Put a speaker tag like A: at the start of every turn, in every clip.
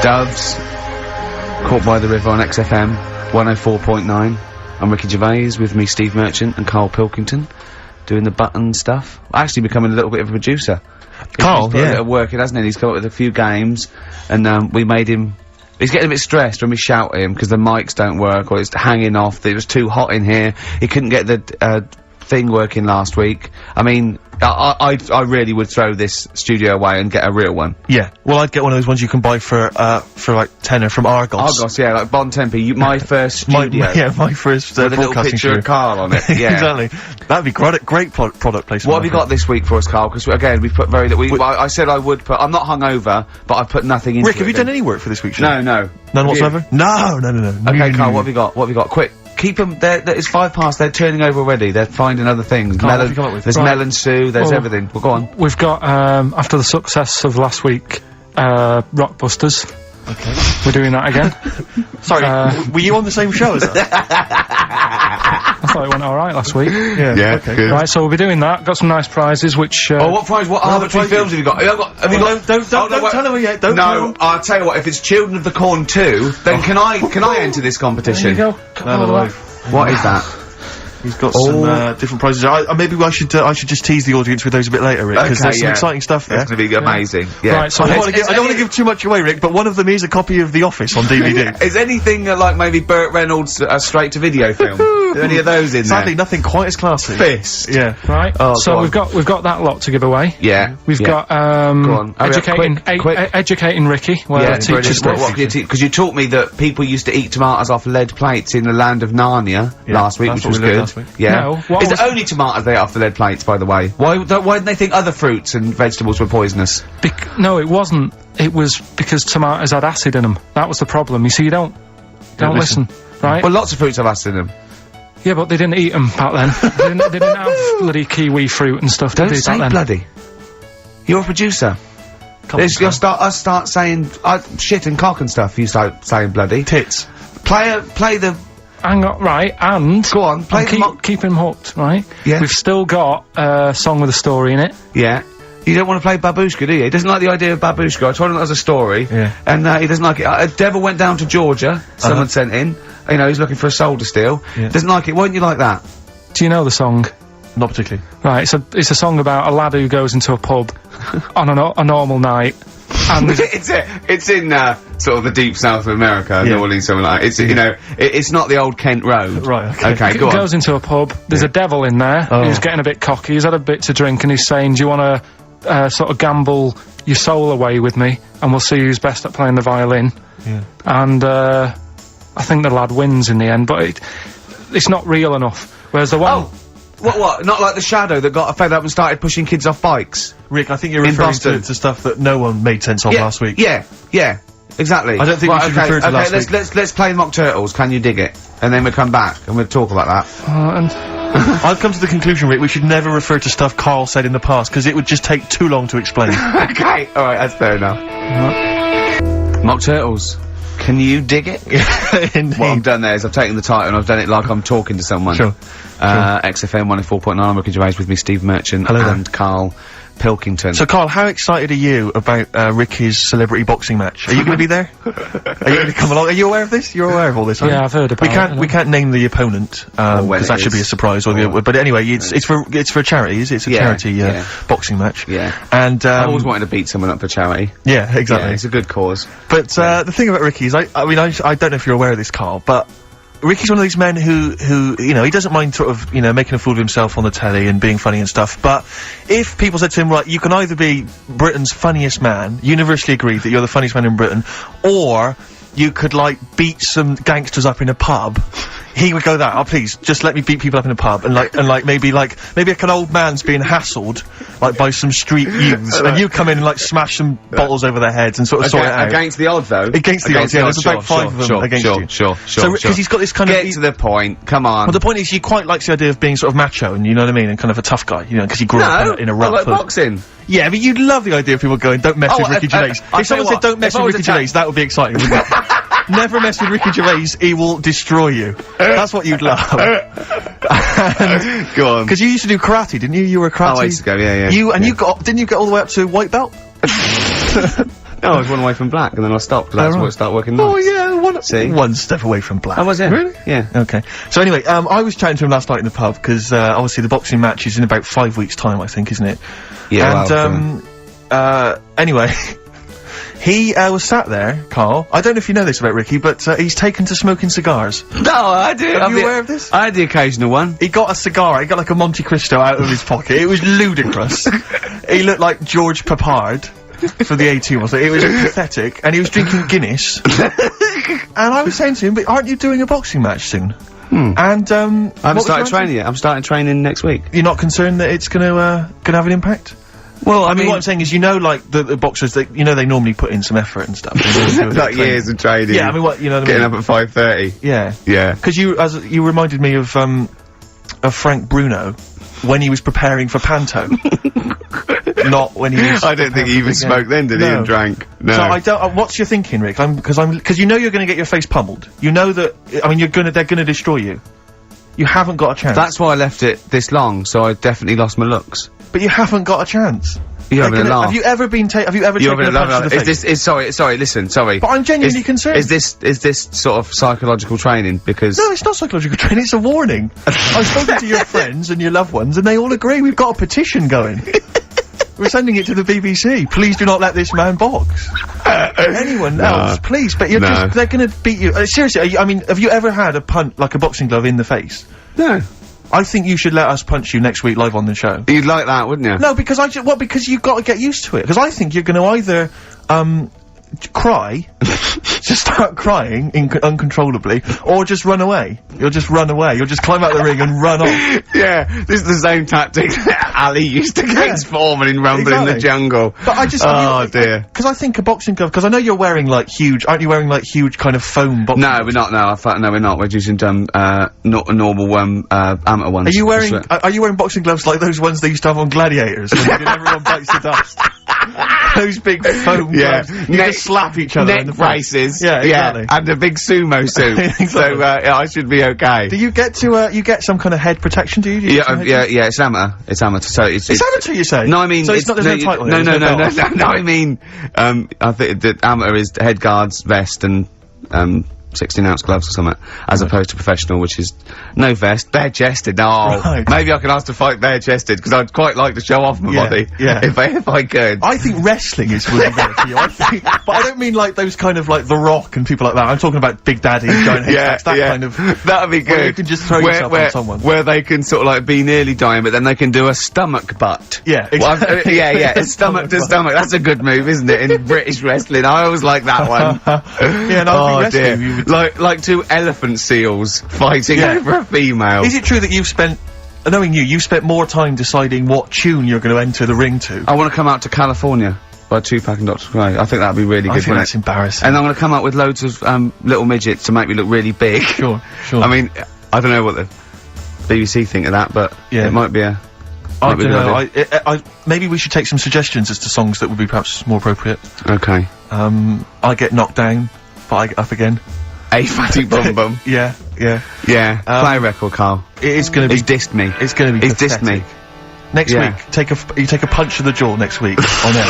A: Doves, Caught by the River on XFM 104.9. I'm Ricky Gervais, with me Steve Merchant and Carl Pilkington, doing the button stuff. Actually becoming a little bit of a producer.
B: Carl,
A: he's put a bit of work in, hasn't he? He's come up with a few games, and we made him. He's getting a bit stressed when we shout at him because the mics don't work or it's hanging off. It was too hot in here. He couldn't get the thing working last week. I mean, I really would throw this studio away and get a real one.
B: Yeah. Well, I'd get one of those ones you can buy for like tenner from Argos.
A: Argos, yeah, like Bon Tempe. My first studio.
B: my first
A: with a little picture
B: studio.
A: of Carl on it. Yeah,
B: exactly. That'd be great product placement.
A: What have you got this week for us, Carl? Because again, we've put very little. I said I would put. I'm not hungover, but I've put nothing into
B: Rick, have you done any work for this week's show?
A: No.
B: None whatsoever? No.
A: Okay, Carl, what have you got? What have you got? Quick. Keep them, it's 5 past, they're turning over already, they're finding other things.
B: Carl, what have you come up with?
A: There's melon stew, there's everything. Well, go on.
C: We've got, after the success of last week, Rockbusters.
B: Okay.
C: We're doing that again.
B: Sorry, were you on the same show as us?
C: I thought it went alright last week.
A: Yeah,
B: okay.
A: Good.
C: Right, so we'll be doing that, got some nice prizes, which,
A: Oh, what prize? What arbitrary films have you got? Have you got?
B: Don't tell her yet, don't
A: No, I'll tell you what, if it's Children of the Corn 2, then can I enter this competition?
C: There you go.
B: No.
A: What is that?
B: He's got some different prizes. Maybe I should just tease the audience with those a bit later, Rick, because there's some exciting stuff there.
A: That's going to be amazing. Yeah.
C: Right, so
B: I don't want to give too much away, Rick, but one of them is a copy of The Office on DVD.
A: Is anything like maybe Burt Reynolds' straight-to-video film? Are there any of those in
B: Sadly, nothing quite as classy.
A: Fist.
B: Yeah.
C: Right,
A: Oh,
C: so
A: go
C: we've got that lot to give away.
A: Yeah.
C: We've got,
A: Go on. Hurry up, quick.
C: Educating Ricky, where teachers stuff.
A: Because you taught me that people used to eat tomatoes off lead plates in the land of Narnia last week, which was good. Yeah.
C: No,
A: Is it only tomatoes they ate off the lead plates, by the way? Why didn't they think other fruits and vegetables were poisonous?
C: No, it wasn't. It was because tomatoes had acid in them. That was the problem. You see, you don't listen, right?
A: Well, lots of fruits have acid in them.
C: Yeah, but they didn't eat them back then. they didn't have bloody kiwi fruit and stuff, did they,
A: Don't say
C: back then?
A: bloody. You're a producer. You'll start saying shit and cock and stuff. You start saying bloody.
B: Tits.
A: Play the.
C: Hang on, right, and...
A: Go on, play
C: keep him hooked, right?
A: Yeah.
C: We've still got a song with a story in it.
A: Yeah. You don't want to play Babushka, do you? He doesn't like the idea of Babushka. I told him that was a story.
B: Yeah.
A: And, he doesn't like it. Devil Went Down to Georgia. Someone sent in. You know, he's looking for a soul to steal.
B: Yeah.
A: Doesn't like it. Why don't you like that?
C: Do you know the song?
B: Not particularly.
C: Right, it's a song about a lad who goes into a pub on a normal night. And
A: it's in, sort of the deep south of America, New Orleans, something like that. It's, you know, it's not the old Kent Road.
B: Right, okay.
A: Okay, go on.
C: He goes into a pub, there's a devil in there, who's getting a bit cocky, he's had a bit to drink, and he's saying, do you want to, sort of gamble your soul away with me, and we'll see who's best at playing the violin.
B: Yeah.
C: And, I think the lad wins in the end, but it's not real enough. Whereas the one...
A: Oh! What? Not like the Shadow that got fed up and started pushing kids off bikes?
B: Rick, I think you're referring to stuff that no one made sense of last week.
A: Yeah, exactly.
B: I don't think we should refer to last week.
A: Let's play Mock Turtles, Can You Dig It? And then we'll come back and we'll talk about that.
C: and...
B: I've come to the conclusion, Rick, we should never refer to stuff Carl said in the past, because it would just take too long to explain.
A: Okay, alright, that's fair enough. Mock Turtles. Can you dig it?
B: Indeed.
A: What I've done there is I've taken the title and I've done it like I'm talking to someone.
B: Sure.
A: XFM 104.9, I'm Ricky Gervais, with me Steve Merchant.
B: Hello
A: and Carl Pilkington.
B: So, Carl, how excited are you about Ricky's celebrity boxing match? Are you going to be there? Are you going to come along? Are you aware of this? You're aware of all this, aren't you?
C: Yeah, I've heard about it.
B: We can't name the opponent, because that should be a surprise, but anyway, it's for charity, is it? It's a charity, boxing match.
A: Yeah.
B: And,
A: I've always wanted to beat someone up for charity.
B: Yeah, exactly.
A: Yeah, it's a good cause.
B: But, the thing about Ricky is, I don't know if you're aware of this, Carl, but Ricky's one of these men who, you know, he doesn't mind sort of, you know, making a fool of himself on the telly and being funny and stuff, but if people said to him, right, you can either be Britain's funniest man, universally agreed that you're the funniest man in Britain, or you could, like, beat some gangsters up in a pub, he would go that, oh, please, just let me beat people up in a pub, and maybe like an old man's being hassled, like, by some street youths, and you come in and, like, smash some bottles over their heads and sort of sort it out.
A: Against the odds, though?
B: Against the odds, yeah, there's about 5 of them against you.
A: Sure.
B: So, because he's got this kind of...
A: Get to the point, come on.
B: Well, the point is, he quite likes the idea of being sort of macho, and you know what I mean, and kind of a tough guy, you know, because he grew up in a rough...
A: I like boxing.
B: Yeah, but you'd love the idea of people going, don't mess with Ricky Gervais. If someone said, don't mess with Ricky Gervais, that would be exciting, wouldn't it? Never mess with Ricky Gervais, he will destroy you. That's what you'd love.
A: Go on.
B: Because you used to do karate, didn't you? You were a karate.
A: Oh, I used to go, yeah.
B: Didn't you get all the way up to white belt?
A: No, I was one away from black, and then I stopped, because that's what started working nights.
B: Oh, yeah,
A: See?
B: one step away from black.
A: Oh, was it?
B: Really?
A: Yeah.
B: Okay. So anyway, I was chatting to him last night in the pub, because, obviously the boxing match is in about 5 weeks' time, I think, isn't it?
A: Yeah,
B: And, anyway, he, was sat there, Carl. I don't know if you know this about Ricky, but, he's taken to smoking cigars.
A: No, I do.
B: Are you aware of this?
A: I had the occasional one.
B: He got a cigar, he got like a Monte Cristo out of his pocket. It was ludicrous. He looked like George Papard for the A2, wasn't it? It was pathetic. And he was drinking Guinness. And I was saying to him, but aren't you doing a boxing match soon? And,
A: I haven't started training yet. I'm starting training next week.
B: You're not concerned that it's gonna have an impact?
A: Well,
B: I mean, what I'm saying is, you know, like, the boxers, they normally put in some effort and stuff.
A: Like years of training.
B: Yeah, I mean, what, you know what I mean?
A: Getting up at 5:30.
B: Yeah.
A: Yeah.
B: Because you reminded me of Frank Bruno when he was preparing for Panto. Not when he was.
A: I don't think he even smoked then, did he? And drank. No.
B: So I don't. What's your thinking, Rick? Because you know you're going to get your face pummeled. You know that. I mean, they're going to destroy you. You haven't got a chance.
A: That's why I left it this long, so I definitely lost my looks.
B: But you haven't got a chance.
A: You're having a laugh.
B: Have you ever taken a punch to the face?
A: Sorry, listen, sorry.
B: But I'm genuinely concerned.
A: Is this sort of psychological training? Because
B: no, it's not psychological training, it's a warning. I've spoken to your friends and your loved ones, and they all agree. We've got a petition going. We're sending it to the BBC. Please do not let this man box. Anyone else, please. But they're gonna beat you. Seriously, I mean, have you ever had a punch, like a boxing glove, in the face?
A: No.
B: I think you should let us punch you next week live on the show.
A: You'd like that, wouldn't you?
B: No, because because you've got to get used to it. Because I think you're gonna either, cry, just start crying uncontrollably, or just run away. You'll just run away. You'll just climb out the ring and run off.
A: Yeah, this is the same tactic that Ali used against Foreman in Rumble in the Jungle.
B: But I just,
A: oh dear.
B: Because I think a boxing glove, because I know you're wearing like huge, aren't you wearing like huge kind of foam boxing gloves?
A: We're not, no, we're not. We're using, normal, amateur ones.
B: Are you wearing boxing gloves like those ones they used to have on Gladiators, when everyone bites the dust? Those big foam gloves. You just slap each other in the
A: braces.
B: Yeah, exactly.
A: Yeah, and a big sumo suit.
B: Exactly.
A: So, I should be okay.
B: Do you get to, you get some kind of head protection, do you?
A: Yeah, it's amateur. It's amateur, so it's
B: amateur, you say?
A: No, I mean,
B: so there's no title.
A: No, I mean, I think the amateur is head guards, vest, and, 16-ounce gloves or something, as opposed to professional, which is no vest, bare-chested. Oh,
B: right.
A: Maybe I could ask to fight bare-chested, because I'd quite like to show off my body.
B: Yeah.
A: If I could.
B: I think wrestling would be better for you. But I don't mean like those kind of like The Rock and people like that. I'm talking about Big Daddy, giant head kind of.
A: That'd be good.
B: Where you can just throw yourself on someone.
A: Where they can sort of like be nearly dying, but then they can do a stomach butt.
B: Yeah,
A: exactly. It's stomach to stomach. That's a good move, isn't it? In British wrestling, I always like that one.
B: Yeah, and I think wrestling, you would
A: like two elephant seals fighting over a female.
B: Is it true that you've spent, knowing you've spent more time deciding what tune you're going to enter the ring to?
A: I want to come out to California by Tupac and Dr. Dre. I think that'd be really good.
B: I think that's embarrassing.
A: And I'm going to come out with loads of little midgets to make me look really big.
B: Sure.
A: I mean, I don't know what the BBC think of that, but it might be a.
B: I don't know. Maybe we should take some suggestions as to songs that would be perhaps more appropriate.
A: Okay.
B: I Get Knocked Down, but I Get Up Again.
A: A Fatty Bum Bum.
B: Yeah.
A: Play a record, Carl.
B: It is going to be.
A: He's dissed me.
B: It's going to be.
A: He's dissed me.
B: Next week, you take a punch to the jaw next week on air.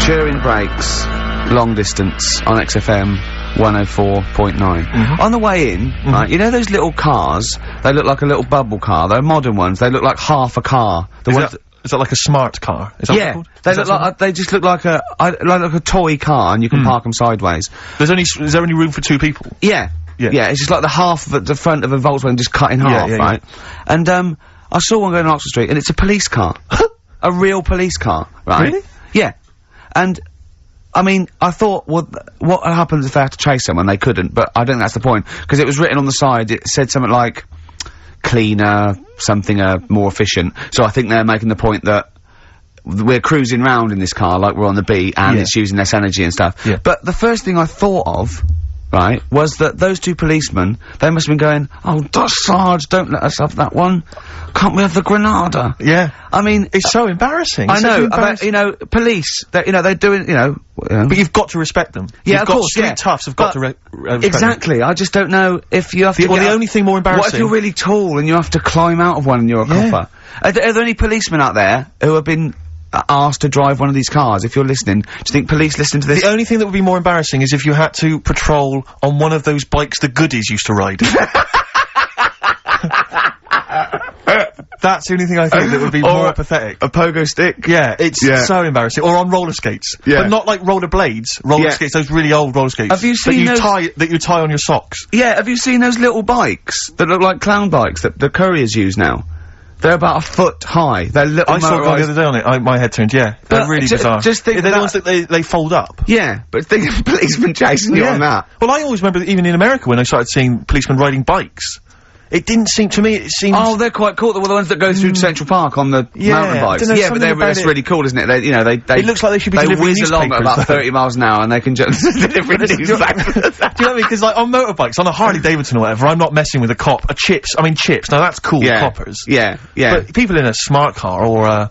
A: Turing Breaks, long distance on XFM 104.9. On the way in, right, you know those little cars? They look like a little bubble car. They're modern ones. They look like half a car.
B: Is that like a smart car? Is that what it's called?
A: They look like they just look like a toy car, and you can park them sideways.
B: Is there only room for two people?
A: Yeah. It's just like the half of the front of a Volkswagen just cut in half, right? And I saw one going on Oxford Street, and it's a police car, a real police car, right?
B: Really?
A: Yeah. And I mean, I thought, well, what happens if they have to chase someone? They couldn't, but I don't think that's the point, because it was written on the side. It said something like cleaner, something more efficient. So I think they're making the point that we're cruising round in this car like we're on the beat, and it's using less energy and stuff.
B: Yeah.
A: But the first thing I thought of, right, was that those two policemen, they must have been going, oh, Sarge, don't let us have that one. Can't we have the Granada?
B: Yeah.
A: I mean,
B: it's so embarrassing.
A: I know, about, police, they're doing,
B: But you've got to respect them.
A: Yeah, of course,
B: street toughs have got to respect
A: exactly.
B: them.
A: I just don't know if you have to.
B: Well, the only thing more embarrassing.
A: What if you're really tall and you have to climb out of one and you're a copper? Are there any policemen out there who have been asked to drive one of these cars? If you're listening, do you think police listen to this?
B: The only thing that would be more embarrassing is if you had to patrol on one of those bikes the goodies used to ride. That's the only thing I think that would be more pathetic.
A: A pogo stick?
B: Yeah, it's so embarrassing. Or on roller skates.
A: Yeah.
B: But not like roller blades. Roller skates, those really old roller skates.
A: Have you seen
B: that you tie on your socks.
A: Yeah, have you seen those little bikes that look like clown bikes that the couriers use now? They're about a foot high. They're little
B: I saw one the other day on it. My head turned, yeah. They're really bizarre.
A: Just think
B: they're the ones that they fold up.
A: Yeah, but think of policemen chasing you on that.
B: Well, I always remember even in America when I started seeing policemen riding bikes. It didn't seem to me, it seemed...
A: Oh, they're quite cool. They're the ones that go through Central Park on the mountain bikes.
B: Yeah,
A: but that's really cool, isn't it? They, you know, they...
B: It looks like they should be delivering
A: whiz along at about 30 miles an hour and they can just deliver
B: newspaper. Do you know what I mean? Because, like, on motorbikes, on a Harley Davidson or whatever, I'm not messing with chips. Chips. Now, that's cool, coppers.
A: Yeah.
B: But people in a smart car or,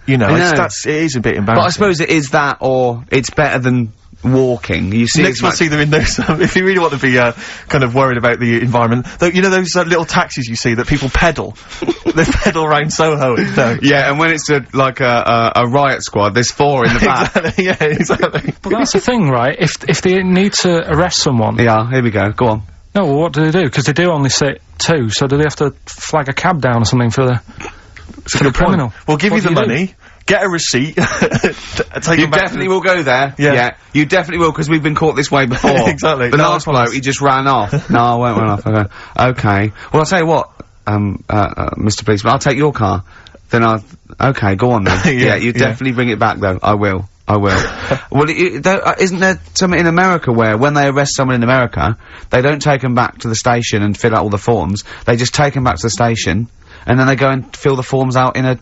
B: you know, it is a bit embarrassing.
A: But I suppose it is that or it's better than... walking. You see,
B: next we'll see them in those. If you really want to be kind of worried about the environment, though, you know those little taxis you see that people pedal. They pedal around Soho.
A: Yeah, and when it's like a riot squad, there's 4 in the back.
B: Exactly, yeah, exactly.
C: But that's the thing, right? If they need to arrest someone,
A: yeah, here we go. Go on.
C: No, well, what do they do? Because they do only sit 2, so do they have to flag a cab down or something for the criminal?
B: We'll give you the money. Get a receipt.
A: You definitely will go there. Yeah. You definitely will, because we've been caught this way before.
B: Exactly.
A: The last bloke, he just ran off. No, I won't run off. Okay. Well, I'll tell you what, Mr. Policeman, I'll take your car. Then okay, go on then. You definitely bring it back, though. I will. Well, isn't there something in America where, when they arrest someone in America, they don't take them back to the station and fill out all the forms. They just take them back to the station, and then they go and fill the forms out in a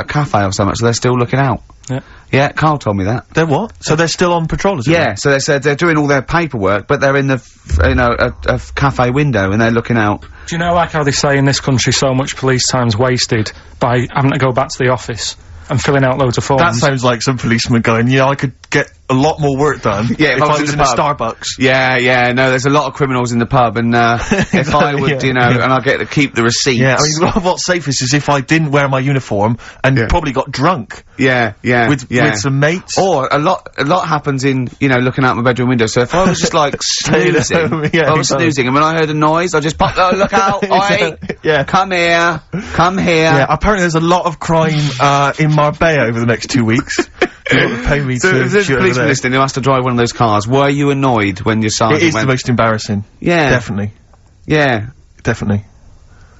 A: cafe or something, so they're still looking out.
C: Yeah.
A: Yeah, Carl told me that.
B: They're what? So they're still on patrol, is it?
A: Yeah, so they said they're doing all their paperwork, but they're in the, a cafe window and they're looking out.
C: Do you know, like how they say in this country so much police time's wasted by having to go back to the office and filling out loads of forms?
B: That sounds like some policeman going, yeah, I could get a lot more work done if I was in a Starbucks.
A: Yeah, no, there's a lot of criminals in the pub, and if I would, and I get to keep the receipts.
B: Yeah, I mean, what's safest is if I didn't wear my uniform and probably got drunk. With some mates.
A: Or a lot happens in, looking out my bedroom window, so if I was just like snoozing, snoozing, and when I heard a noise, I just popped, oh, look out, oi, come here.
B: Yeah, apparently there's a lot of crime, in Marbella over the next 2 weeks. Pay me
A: so if there's a policeman listening who has to drive one of those cars, were you annoyed when your sergeant
B: It is the most embarrassing.
A: Yeah.
B: Definitely.
A: Yeah.
B: Definitely.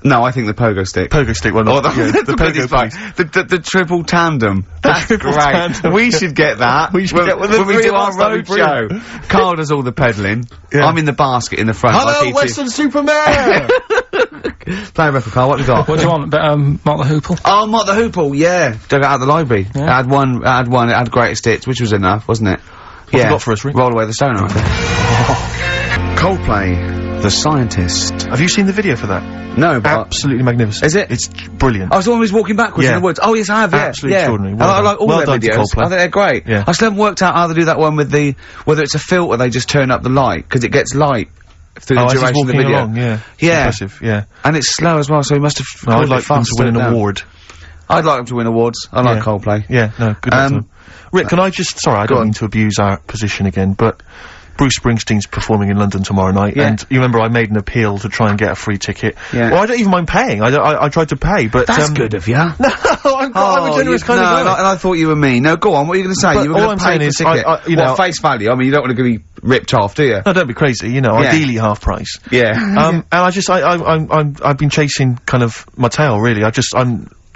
A: No, I think the pogo stick.
B: Pogo stick, well,
A: the pogo stick. The triple tandem. That's great.
B: Tandem.
A: We should get that.
B: We should get
A: when we do our road show. Carl does all the pedalling. Yeah. I'm in the basket in the front.
B: Hello, Western Superman!
A: Play a record, Carl. What have you got?
C: What do you want? Mott the Hoople?
A: Oh, Mott the Hoople, yeah. Dug it out of the library. Yeah. It had greatest hits, which was enough, wasn't it?
B: What have you got for us, Rick?
A: Roll Away the Stone, I think. Coldplay, The Scientist.
B: Have you seen the video for that?
A: No, but...
B: Absolutely magnificent.
A: Is it?
B: It's brilliant.
A: I was the one who was walking backwards in the woods. Oh, yes, I have,
B: Absolutely extraordinary.
A: I like all their videos. I think they're great.
B: Yeah.
A: I still haven't worked out how they do that one with whether it's a filter, they just turn up the light, because it gets light through the duration of the video.
B: Along, yeah. Impressive, yeah.
A: And it's slow as well, so he must have...
B: I'd like them to win an award.
A: I'd like them to win awards. I like Coldplay.
B: Yeah, no, good luck to them. Rick, can I just... Sorry, I don't mean to abuse our position again, but... Bruce Springsteen's performing in London tomorrow night, and you remember I made an appeal to try and get a free ticket. Yeah. Well, I don't even mind paying. I tried to pay, but
A: that's good of you. No,
B: I'm a generous kind of guy.
A: And I thought you were me. No, go on. What are you going to say? You were going to pay for the ticket. You know, face value. I mean, you don't want to be ripped off, do you?
B: No, don't be crazy. Ideally half price.
A: Yeah.
B: And I've been chasing kind of my tail, really.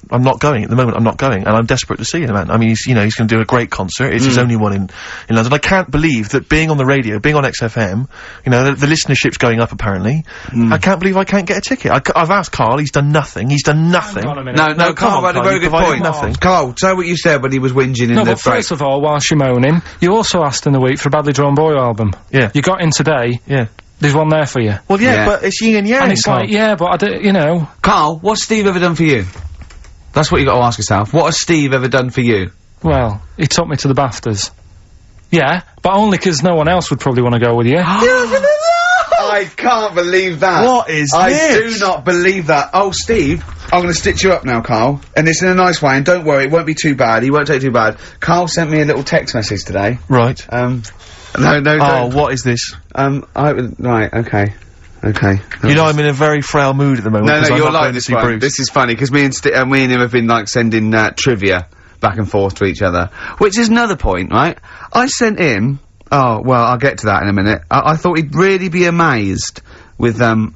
B: I'm not going at the moment. I'm not going, and I'm desperate to see him, man. I mean, he's going to do a great concert. It's his only one in London. I can't believe that being on the radio, being on XFM, the listenership's going up apparently. I can't believe I can't get a ticket. I've asked Carl. He's done nothing. He's done nothing.
A: No, Carl had a very good point.
B: Nothing.
A: Carl, say what you said when he was whinging in the break.
C: First of all, whilst you're moaning, you also asked in the week for a Badly Drawn Boy album.
B: Yeah.
C: You got in today.
B: Yeah.
C: There's one there for you.
B: Well, but it's yin and yang.
C: And it's like, but
A: Carl, what's Steve ever done for you? That's what you got to ask yourself. What has Steve ever done for you?
C: Well, he took me to the BAFTAs. Yeah, but only 'cause no one else would probably want to go with you.
A: I can't believe that.
B: What is
A: I
B: this?
A: do not believe that. Oh, Steve, I'm gonna stitch you up now, Carl. And it's in a nice way, and don't worry, it won't be too bad. He won't take it too bad. Carl sent me a little text message today.
B: Right.
A: No,
B: Oh, what is this?
A: Right, okay. Okay.
B: You know, I'm in a very frail mood at the moment.
A: No,
B: 'cause I'm
A: you're
B: not
A: like
B: going to
A: this
B: see
A: one.
B: Bruce.
A: This is funny, because me and him have been, like, sending, trivia back and forth to each other. Which is another point, right? I sent him... Oh, well, I'll get to that in a minute. I thought he'd really be amazed with,
B: Well,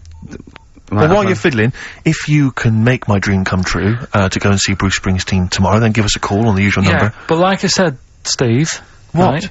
B: while you're fiddling, if you can make my dream come true, to go and see Bruce Springsteen tomorrow, then give us a call on the usual number.
C: But like I said, Steve...
B: What?
C: Right,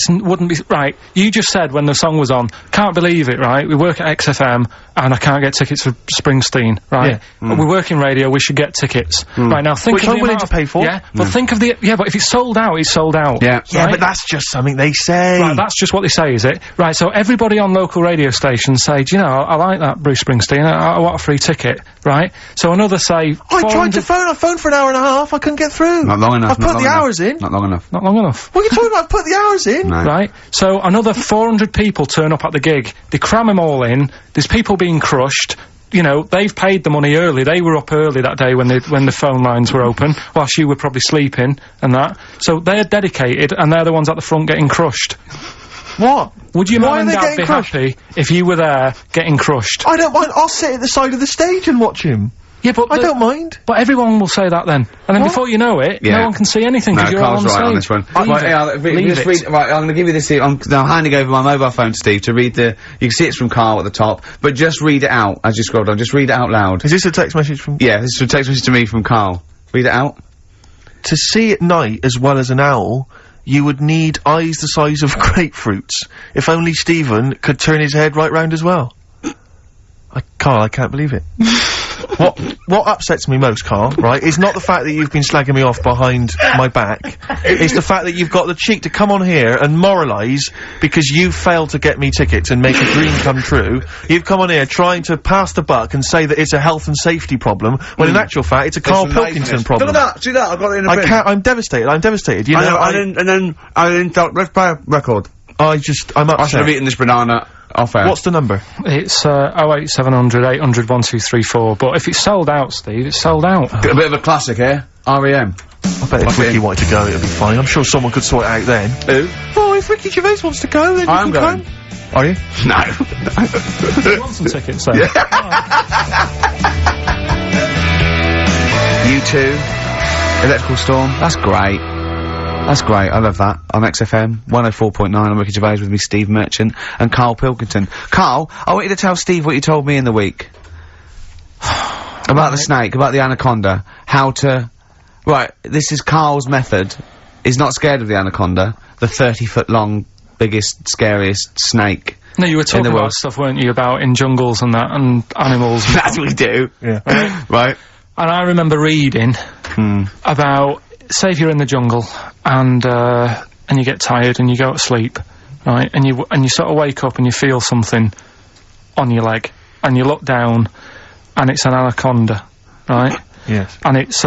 C: wouldn't be... Right, you just said when the song was on, can't believe it, right? We work at XFM, and I can't get tickets for Springsteen, right?
B: Yeah.
C: We work in radio, we should get tickets. Right, now think
B: Which
C: of the
B: I'm willing
C: amount
B: to pay for.
C: Yeah, but think of the... Yeah, but if it's sold out, it's sold out.
A: Yeah.
B: Yeah,
C: right?
B: but that's just something they say.
C: Right, that's just what they say, is it? Right, so everybody on local radio stations say, do you know, I like that Bruce Springsteen, I want a free ticket, right? So another say...
B: I tried to phone, I phoned for an hour and a half, I couldn't get through.
A: Not long enough.
B: I've put the hours in.
A: Not long enough.
C: Not long enough.
B: What are you talking about? I've put the hours in.
A: No.
C: Right? So another 400 people turn up at the gig. They cram them all in. There's people being crushed. You know, they've paid the money early. They were up early that day when the phone lines were open, whilst you were probably sleeping and that. So they're dedicated, and they're the ones at the front getting crushed.
B: What?
C: Would your
B: Why
C: mum and
B: are they
C: dad
B: getting
C: be
B: crushed?
C: happy if you were there getting crushed?
B: I don't mind, I'll sit at the side of the stage and watch him.
C: Yeah, but
B: I don't mind.
C: But everyone will say that then, and then
B: What?
C: before you know it,
A: Yeah.
C: no one can see anything
A: No,
C: because you're all
A: Carl's
C: on
A: right on
C: stage.
A: this one.
C: Leave
A: Right,
C: it.
A: yeah,
C: Leave
A: just
C: it.
A: right, I'm gonna give you this here. I'm now handing over my mobile phone to Steve to read the... You can see it's from Carl at the top, but just read it out as you scroll down. Just read it out loud.
B: Is this a text message from...
A: Yeah, this is a text message to me from Carl. Read it out.
B: To see at night as well as an owl, you would need eyes the size of grapefruits. If only Stephen could turn his head right round as well. Carl, I can't believe it. What upsets me most, Carl, right, is not the fact that you've been slagging me off behind my back. It's the fact that you've got the cheek to come on here and moralise because you failed to get me tickets and make a dream come true. You've come on here trying to pass the buck and say that it's a health and safety problem, when in actual fact it's a Carl Pilkington problem.
A: Look at that, see that, I got it in a
B: I can't, I'm devastated, you know,
A: I didn't thought, let's play a record.
B: I'm
A: I should
B: upset.
A: have eaten this banana off air.
B: What's the number?
C: It's 08700 800 1234. But if it's sold out, Steve, it's sold out.
A: A bit of a classic here. R.E.M.
B: I bet if Ricky wanted to go, it'd be fine. I'm sure someone could sort it out then.
A: Who?
B: Oh, if Ricky Gervais wants to go, then
A: I'm
B: you can
A: going.
B: come. Are you?
A: No.
C: You want some tickets then?
A: U2, Electrical Storm, that's great. That's great, I love that. On XFM, 104.9, I'm Ricky Gervais with me, Steve Merchant, and Carl Pilkington. Carl, I want you to tell Steve what you told me in the week. About the snake, about the anaconda, how to... Right, this is Carl's method. He's not scared of the anaconda, the 30-foot long, biggest, scariest snake.
C: No, you were talking
A: the
C: about
A: world.
C: stuff, weren't you, about in jungles and that, and animals. And
A: That's what we do.
B: Yeah.
A: Right.
C: And I remember reading about, say if you're in the jungle, and you get tired and you go to sleep, right, and you sort of wake up and you feel something on your leg, and you look down, and it's an anaconda, right?
B: Yes.
C: And it's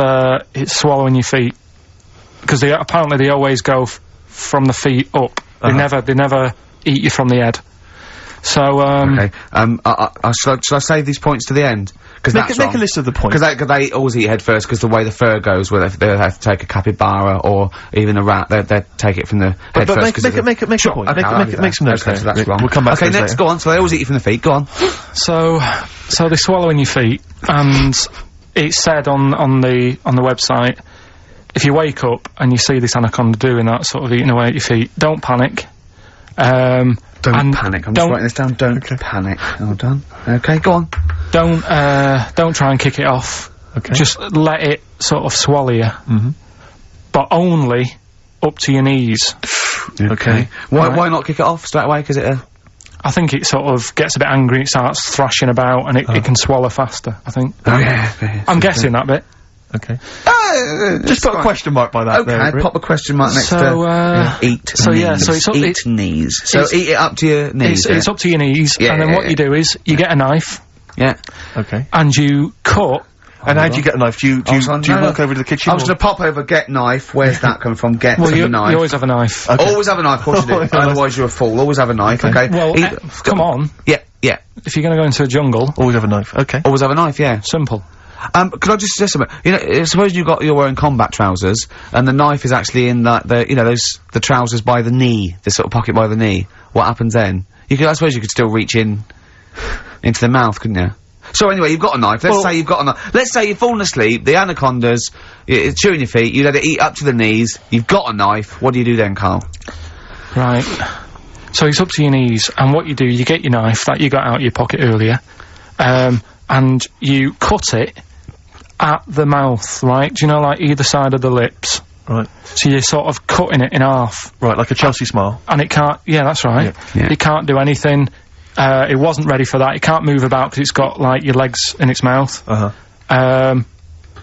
C: swallowing your feet, because apparently they always go from the feet up. They never eat you from the head. So
A: Okay. Shall I save these points to the end? Because
B: Make a list of the points.
A: Because they always eat head first, because the way the fur goes, where they have to take a capybara or even a rat, they take it from the head
B: But
A: first.
B: make a
A: Sure,
B: point.
A: okay, I'll do
B: Make some
A: that.
B: notes
A: Okay,
B: there.
A: so that's wrong.
B: We'll come back to
A: Okay,
B: those
A: next,
B: later.
A: go on. So they always eat you from the feet. Go on.
C: So they're swallowing your feet, and it said on the website, if you wake up and you see this anaconda doing that, sort of eating away at your feet, don't panic.
A: Don't panic. I'm just writing this down. Don't panic. Hold on. Okay, go on.
C: Don't try and kick it off.
B: Okay.
C: Just let it sort of swallow you. But only up to your knees.
B: Okay.
A: Why not kick it off straight away? Because it.
C: I think it sort of gets a bit angry, it starts thrashing about, and it can swallow faster, I think.
A: Oh yeah.
C: I'm guessing that bit.
B: Okay. Just put a question mark by that.
A: Okay,
B: there,
A: pop a question mark next
C: So,
A: to eat.
C: so
A: knees.
C: yeah, so it's up-
A: eat knees. So
C: it's-
A: eat it up to your knees.
C: It's up to your knees,
A: Yeah,
C: and then
A: yeah,
C: what you do is, you get a knife,
A: Yeah.
B: Okay.
C: and you cut
B: And how do you get a knife? Do you walk over to the kitchen?
A: I was gonna pop over, get knife. Where's that coming from? Get
C: Well,
A: the knife.
C: you always have a knife.
B: Okay.
A: Always have a knife, of course you do. Otherwise you're a fool. Always have a knife, okay?
C: Well, come on.
A: Yeah, yeah.
C: If you're gonna go into a jungle,
B: Always have a knife. Okay.
A: Always have a knife, yeah.
C: simple.
A: Could I just suggest something? You know, suppose you're wearing combat trousers, and the knife is actually in the trousers by the knee, the sort of pocket by the knee. What happens then? I suppose you could still reach into the mouth, couldn't you? So anyway, you've got a knife. Let's say you've got a knife. Let's say you've fallen asleep, the anaconda's chewing your feet, you let it eat up to the knees, you've got a knife, what do you do then, Carl?
C: Right. So it's up to your knees, and what you do, you get your knife that you got out of your pocket earlier, and you cut it at the mouth, right? Do you know, like, either side of the lips?
B: Right.
C: So you're sort of cutting it in half.
B: Right, like a Chelsea smile.
C: And it can't, yeah, that's right.
A: Yeah.
C: It can't do anything. It wasn't ready for that. It can't move about because it's got, like, your legs in its mouth.
B: Uh-huh.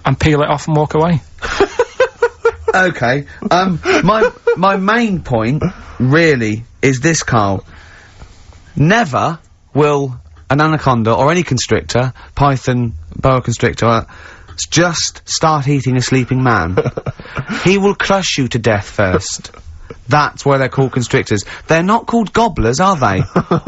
C: And peel it off and walk away.
A: Okay. My main point, really, is this, Carl. Never will an anaconda or any constrictor, python, boa constrictor, just start eating a sleeping man. He will crush you to death first. That's why they're called constrictors. They're not called gobblers, are they?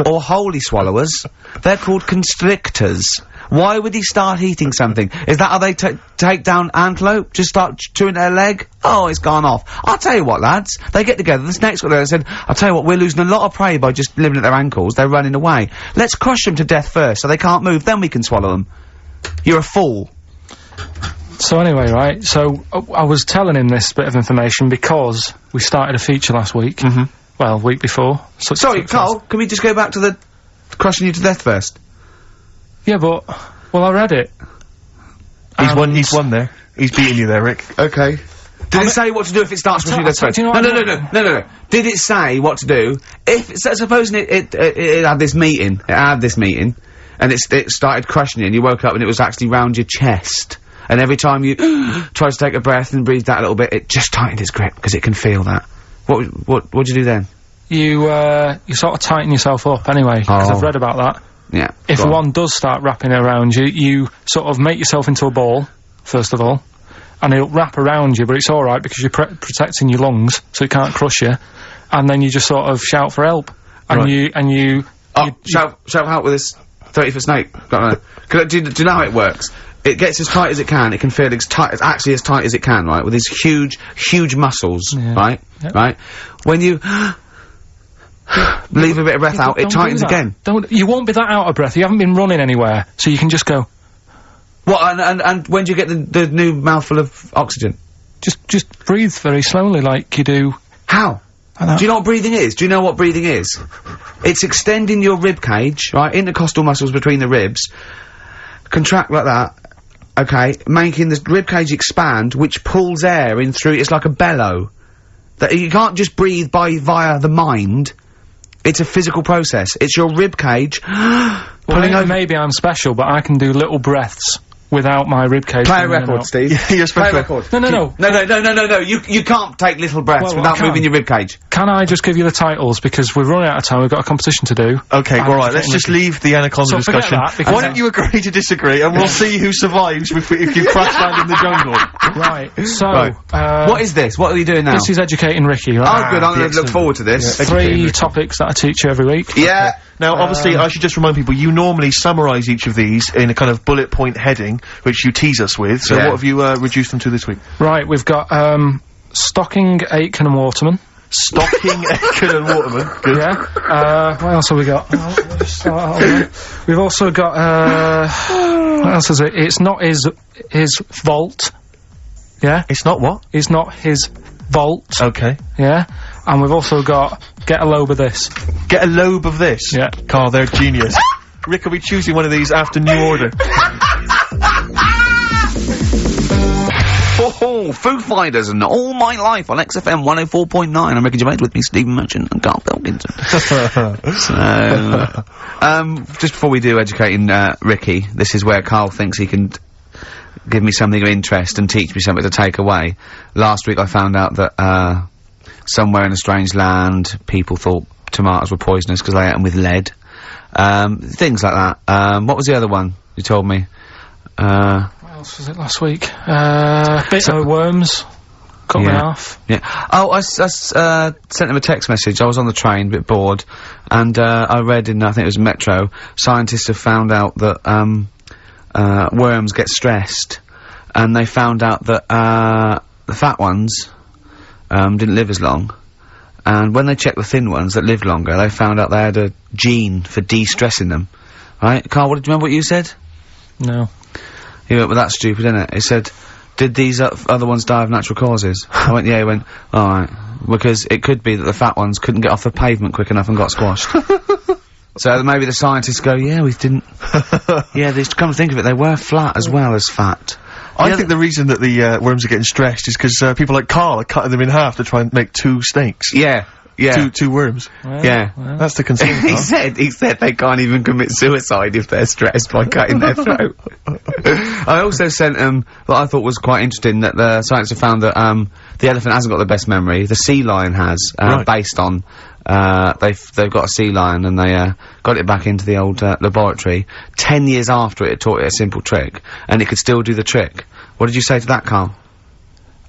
A: Or holy swallowers. They're called constrictors. Why would he start eating something? Is that how they take down antelope? Just start chewing their leg? Oh, it's gone off. I'll tell you what, lads. They get together, this next one there said, I'll tell you what, we're losing a lot of prey by just living at their ankles. They're running away. Let's crush them to death first so they can't move, then we can swallow them. You're a fool.
C: So anyway, right, so I was telling him this bit of information because we started a feature last week. Well, week before.
A: Sorry, Carl, can we just go back to the crushing you to death first?
C: Yeah, but, well, I read it.
B: He's won there. He's beating you there, Rick.
A: Okay. Did it say what to do if it starts crushing you to death first?
C: do you know
A: No. Did it say what to do? Supposing it had this meeting, and it started crushing you, and you woke up and it was actually round your chest. And every time you tried to take a breath and breathed out a little bit, it just tightened its grip, because it can feel that. What'd you do then?
C: You sort of tighten yourself up anyway, because I've read about that.
A: Yeah.
C: If one does start wrapping around you, you sort of make yourself into a ball, first of all, and it'll wrap around you, but it's alright because you're protecting your lungs, so it can't crush you, and then you just sort of shout for help. And you
A: shout for help with this 30-foot snake. Do you know how it works? It gets as tight as it can. It can feel as tight as it can, right? With these huge muscles, right? Yep. Right? When you leave a bit of breath out, it tightens again.
C: You won't be that out of breath. You haven't been running anywhere, so you can just go.
A: What? And when do you get the new mouthful of oxygen?
C: Just breathe very slowly, like you do.
A: How? Do you know what breathing is? Do you know what breathing is? It's extending your rib cage, right? Intercostal muscles between the ribs. Contract like that. Okay, making the rib cage expand, which pulls air in through. It's like a bellow. That you can't just breathe via the mind. It's a physical process. It's your rib cage pulling over.
C: Maybe I'm special, but I can do little breaths without my rib cage.
A: Play a record, Steve.
B: You're special.
A: Play a record.
C: No.
A: You can't take little breaths without moving your rib cage.
C: Can I just give you the titles, because we're running out of time, we've got a competition to do.
B: Okay, alright, let's just leave the anaconda discussion. Why don't you agree to disagree, and we'll see who survives if you crash land in the jungle.
C: Right, so,
A: what is this? What are you doing now?
C: This is Educating Ricky, right?
A: Oh, good, I'm gonna look forward to this.
C: Yeah. 3 topics that I teach you every week.
A: Yeah.
B: Okay. Now, obviously, I should just remind people, you normally summarise each of these in a kind of bullet point heading, which you tease us with, so what have you, reduced them to this week? Right,
C: we've got, Stocking, Aitken and Waterman.
B: Stocking, Aitken and Waterman. Good.
C: Yeah. What else have we got? We've also got, what else is it? It's not his vault. Yeah?
B: It's not what?
C: It's not his vault.
B: Okay.
C: Yeah? And we've also got Get a Lobe of This.
B: Get a Lobe of This?
C: Yeah.
B: Carl, they're genius. Rick, are we choosing one of these after New Order?
A: Foo Fighters and All My Life on XFM 104.9. I'm Ricky Gervais, with me Stephen Merchant and Carl Pilkington. So, just before we do Educating Ricky, this is where Carl thinks he can give me something of interest and teach me something to take away. Last week I found out that somewhere in a strange land people thought tomatoes were poisonous because they ate them with lead. Things like that. What was the other one you told me?
C: else was it last week? Bit of worms. Cut me off.
A: Yeah. Oh, I sent him a text message. I was on the train, a bit bored, and I read in, I think it was Metro, scientists have found out that worms get stressed, and they found out that the fat ones didn't live as long, and when they checked the thin ones that lived longer, they found out they had a gene for de-stressing them. Right, Carl? Do you remember what you said?
C: No.
A: He went, well, that's stupid, isn't it? He said, did these other ones die of natural causes? I went, yeah. He went, alright. Because it could be that the fat ones couldn't get off the pavement quick enough and got squashed. So maybe the scientists go, yeah, we didn't... yeah, come to think of it, they were flat as well as fat.
B: I think the reason that the worms are getting stressed is because people like Carl are cutting them in half to try and make 2 snakes.
A: Yeah. Yeah.
B: Two worms.
C: Well,
A: Yeah.
C: well.
B: That's the concern.
A: he said they can't even commit suicide if they're stressed by cutting their throat. I also sent what I thought was quite interesting, that the scientists have found that the elephant hasn't got the best memory. The sea lion has,
B: Right.
A: based on they've got a sea lion and they got it back into the old laboratory 10 years after it taught it a simple trick, and it could still do the trick. What did you say to that, Carl?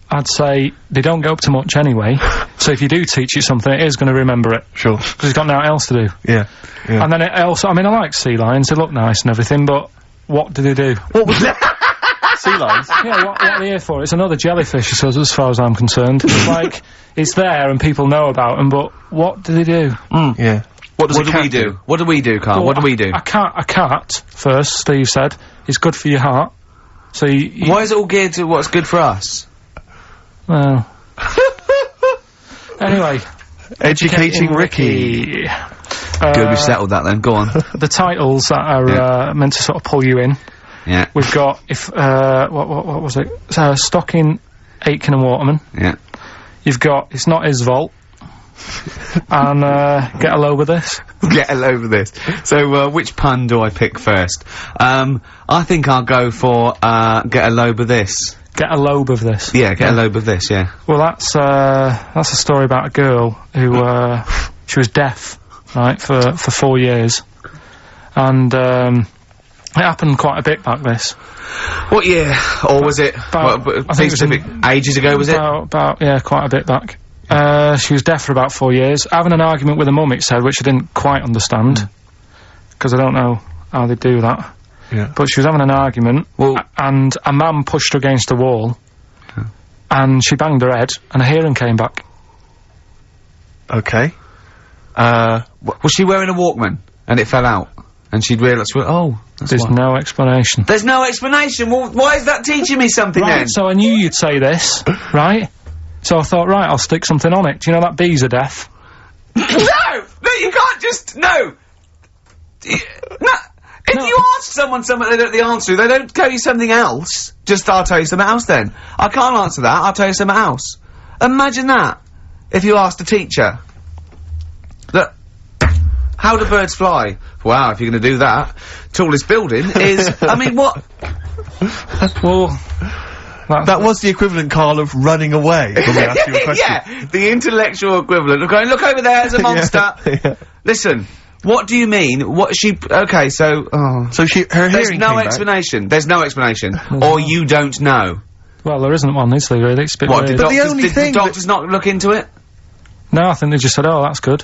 C: I'd say they don't go up to much anyway, so if you do teach it something, it is going to remember it.
B: Sure.
C: Because it's got nothing else to do.
B: Yeah. Yeah.
C: And then it also, I mean, I like sea lions, they look nice and everything, but what do they do?
B: What was that? Sea lions?
C: Yeah, what are they here for? It's another jellyfish, as far as I'm concerned. It's like, it's there and people know about them, but what do they do?
B: Yeah. What does
A: What
B: a
A: do we
B: cat
A: do? What do we do, Carl?
C: Well,
A: What do we do?
C: A cat, first, Steve said, is good for your heart. So you
A: Why is it all geared to what's good for us?
C: well... Anyway.
B: Educating Ricky.
A: Good, we settled that then. Go on.
C: The titles that are meant to sort of pull you in.
A: Yeah.
C: We've got, what was it? Stocking, Aitken and Waterman.
A: Yeah.
C: You've got It's Not His Vault. And, Get a Load with This.
A: Get a load of this. So, which pun do I pick first? I think I'll go for, get a load of this.
C: Get a lobe of this.
A: Yeah, get a load of this, yeah.
C: Well, that's a story about a girl who, she was deaf, right, for 4 years. And, it happened quite a bit back this.
A: What year? Or was it,
C: I think it was
A: ages ago, was it?
C: About, yeah, quite a bit back. She was deaf for about 4 years, having an argument with her mum, it said, which I didn't quite understand. Because I don't know how they do that.
B: Yeah.
C: But she was having an argument, and a man pushed her against a wall, and she banged her head, and her hearing came back.
B: Okay.
A: Was she wearing a Walkman? And it fell out? And she'd realised, well, oh, that's
C: There's
A: why.
C: no explanation.
A: There's no explanation. Well, why is that teaching me something
C: Right,
A: then?
C: so I knew you'd say this, right? So I thought, right, I'll stick something on it. Do you know that bees are deaf?
A: No! No, you can't just, no! No. If you ask someone something they don't know the answer to, they don't tell you something else. Just, I'll tell you something else then. I can't answer that, I'll tell you something else. Imagine that. If you asked a teacher. Look, how do birds fly? Wow, if you're gonna do that. Tallest building is, I mean, what?
C: Well,
B: That was the equivalent, Carl, of running away when we asked you a question.
A: Yeah, the intellectual equivalent of going, look over there, there's a monster.
B: Yeah.
A: Listen, what do you mean? What she, okay, so, oh.
B: So her
A: There's
B: hearing
A: no
B: came back.
A: explanation. There's no explanation. Or you don't know.
C: well, there isn't one, is there, really? It's a bit
A: What,
C: weird.
A: did
B: But the
A: doctors,
B: only
A: did
B: thing
A: the doctors not look into it?
C: No, I think they just said, oh, that's good.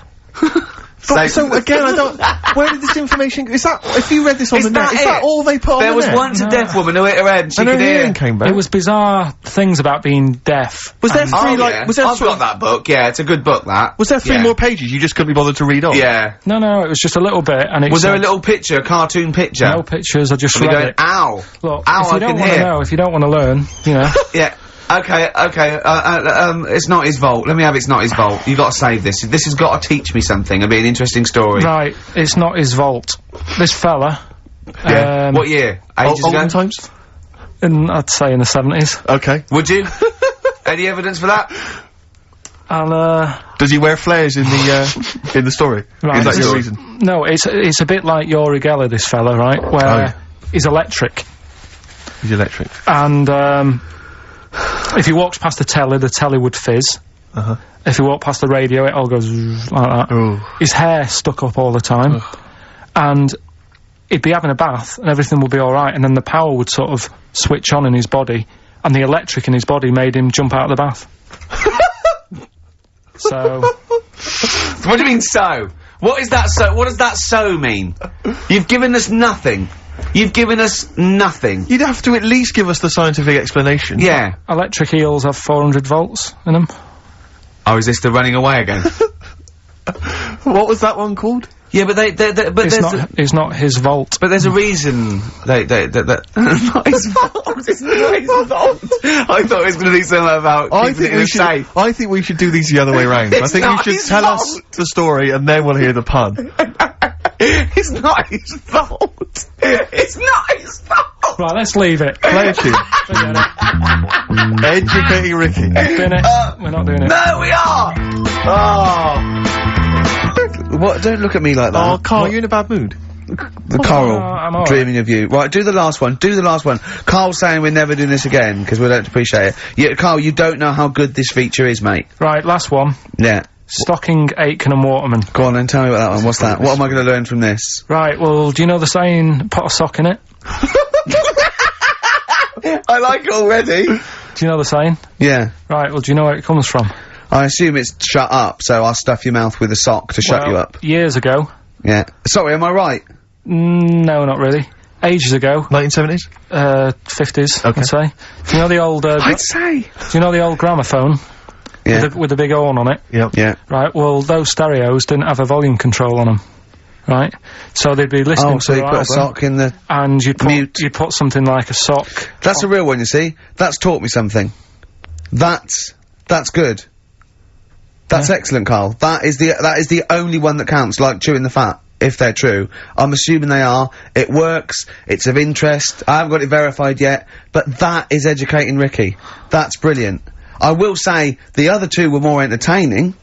B: But, so again, I don't. Where did this information? Is that if you read this on
A: Is
B: the net?
A: that
B: Is that
A: it?
B: all they put on
A: There
B: the
A: was
B: net?
A: once a deaf woman who hit her head and she
B: and her
A: could hear.
B: hearing came back.
C: It was bizarre things about being deaf.
B: Was there
C: and-
B: three
A: Oh,
B: like?
A: yeah.
B: Was there
A: I've
B: sort
A: got
B: of-
A: that book, yeah, it's a good book, that.
B: Was there 3
A: Yeah.
B: more pages you just couldn't be bothered to read off?
A: Yeah.
C: No, it was just a little bit, and it
A: Was there a
C: said-
A: little picture, a cartoon picture?
C: No pictures, I just
A: And we
C: read
A: going,
C: it.
A: ow.
C: Look,
A: Ow,
C: if you
A: I
C: don't
A: can
C: want to
A: hear.
C: know, if you don't want to learn, you know.
A: Yeah. Okay, it's not his vault. Let me have It's Not His Vault. You gotta save this. This has gotta teach me something. It'll be an interesting story.
C: Right, It's Not His Vault. This fella,
A: Yeah. What year? Ages ago?
B: Olden times.
C: I'd say in the 70s,
B: Okay.
A: Would you? Any evidence for that?
C: and,
B: Does he wear flares in the story?
C: Right,
B: Is that
C: this
B: your
C: is-
B: reason?
C: no, it's a bit like Yuri Geller, this fella, right, where he's electric,
B: He's electric.
C: and, if he walks past the telly would fizz.
B: Uh-huh.
C: If he walked past the radio, it all goes like that.
B: Oh.
C: His hair stuck up all the time, and he'd be having a bath, and everything would be alright, and then the power would sort of switch on in his body, and the electric in his body made him jump out of the bath. So...
A: What do you mean, so? What is that so? What does that so mean? You've given us nothing. You've given us nothing.
B: You'd have to at least give us the scientific explanation.
A: Yeah.
C: Electric eels have 400 volts in them.
A: Oh, is this the running away again?
B: What was that one called?
A: Yeah, but but
C: It's not his volt.
A: But there's a reason not his fault. It's not his fault. I thought it was going to be something about keeping it in a safe.
B: I think we should do these the other way round. I think you should tell us the story and then we'll hear the pun.
A: It's not his fault. It's not his fault.
C: Right, let's leave it.
B: Play a tune.
C: Forget it.
B: Educating Ricky.
C: Doing it. We're not doing it.
A: No, we are. Oh. What? Don't look at me like that.
B: Oh, Carl, you're in a bad mood.
A: The Coral,
C: I'm all right.
A: dreaming of you. Right, do the last one. Do the last one. Carl's saying we're never doing this again because we don't appreciate it. Yeah, Carl, you don't know how good this feature is, mate.
C: Right, last one.
A: Yeah.
C: Stocking, Aitken and Waterman.
A: Go on then, tell me about that one. What's that? What am I going to learn from this?
C: Right, well, do you know the saying, pot of sock in it?
A: I like it already.
C: Do you know the saying?
A: Yeah.
C: Right, well, do you know where it comes from?
A: I assume it's shut up, so I'll stuff your mouth with a sock to shut you up.
C: Years ago.
A: Yeah. Sorry, am I right?
C: No, not really. Ages ago.
B: 1970s?
C: 50s,
B: Okay.
C: I'd say. Do you know the old,
A: I'd say.
C: do you know the old gramophone?
A: Yeah.
C: With the big horn on it?
B: Yep.
A: Yeah.
C: Right, well, those stereos didn't have a volume control on them. Right? So they'd be listening
A: Oh,
C: to
A: so you
C: their
A: put a
C: album,
A: sock in the...
C: and you'd
A: mute.
C: put something like a sock.
A: That's a real one, you see? That's taught me something. That's good. That's excellent, Carl. That is the only one that counts, like chewing the fat, if they're true. I'm assuming they are. It works. It's of interest. I haven't got it verified yet, but that is educating Ricky. That's brilliant. I will say, the other two were more entertaining.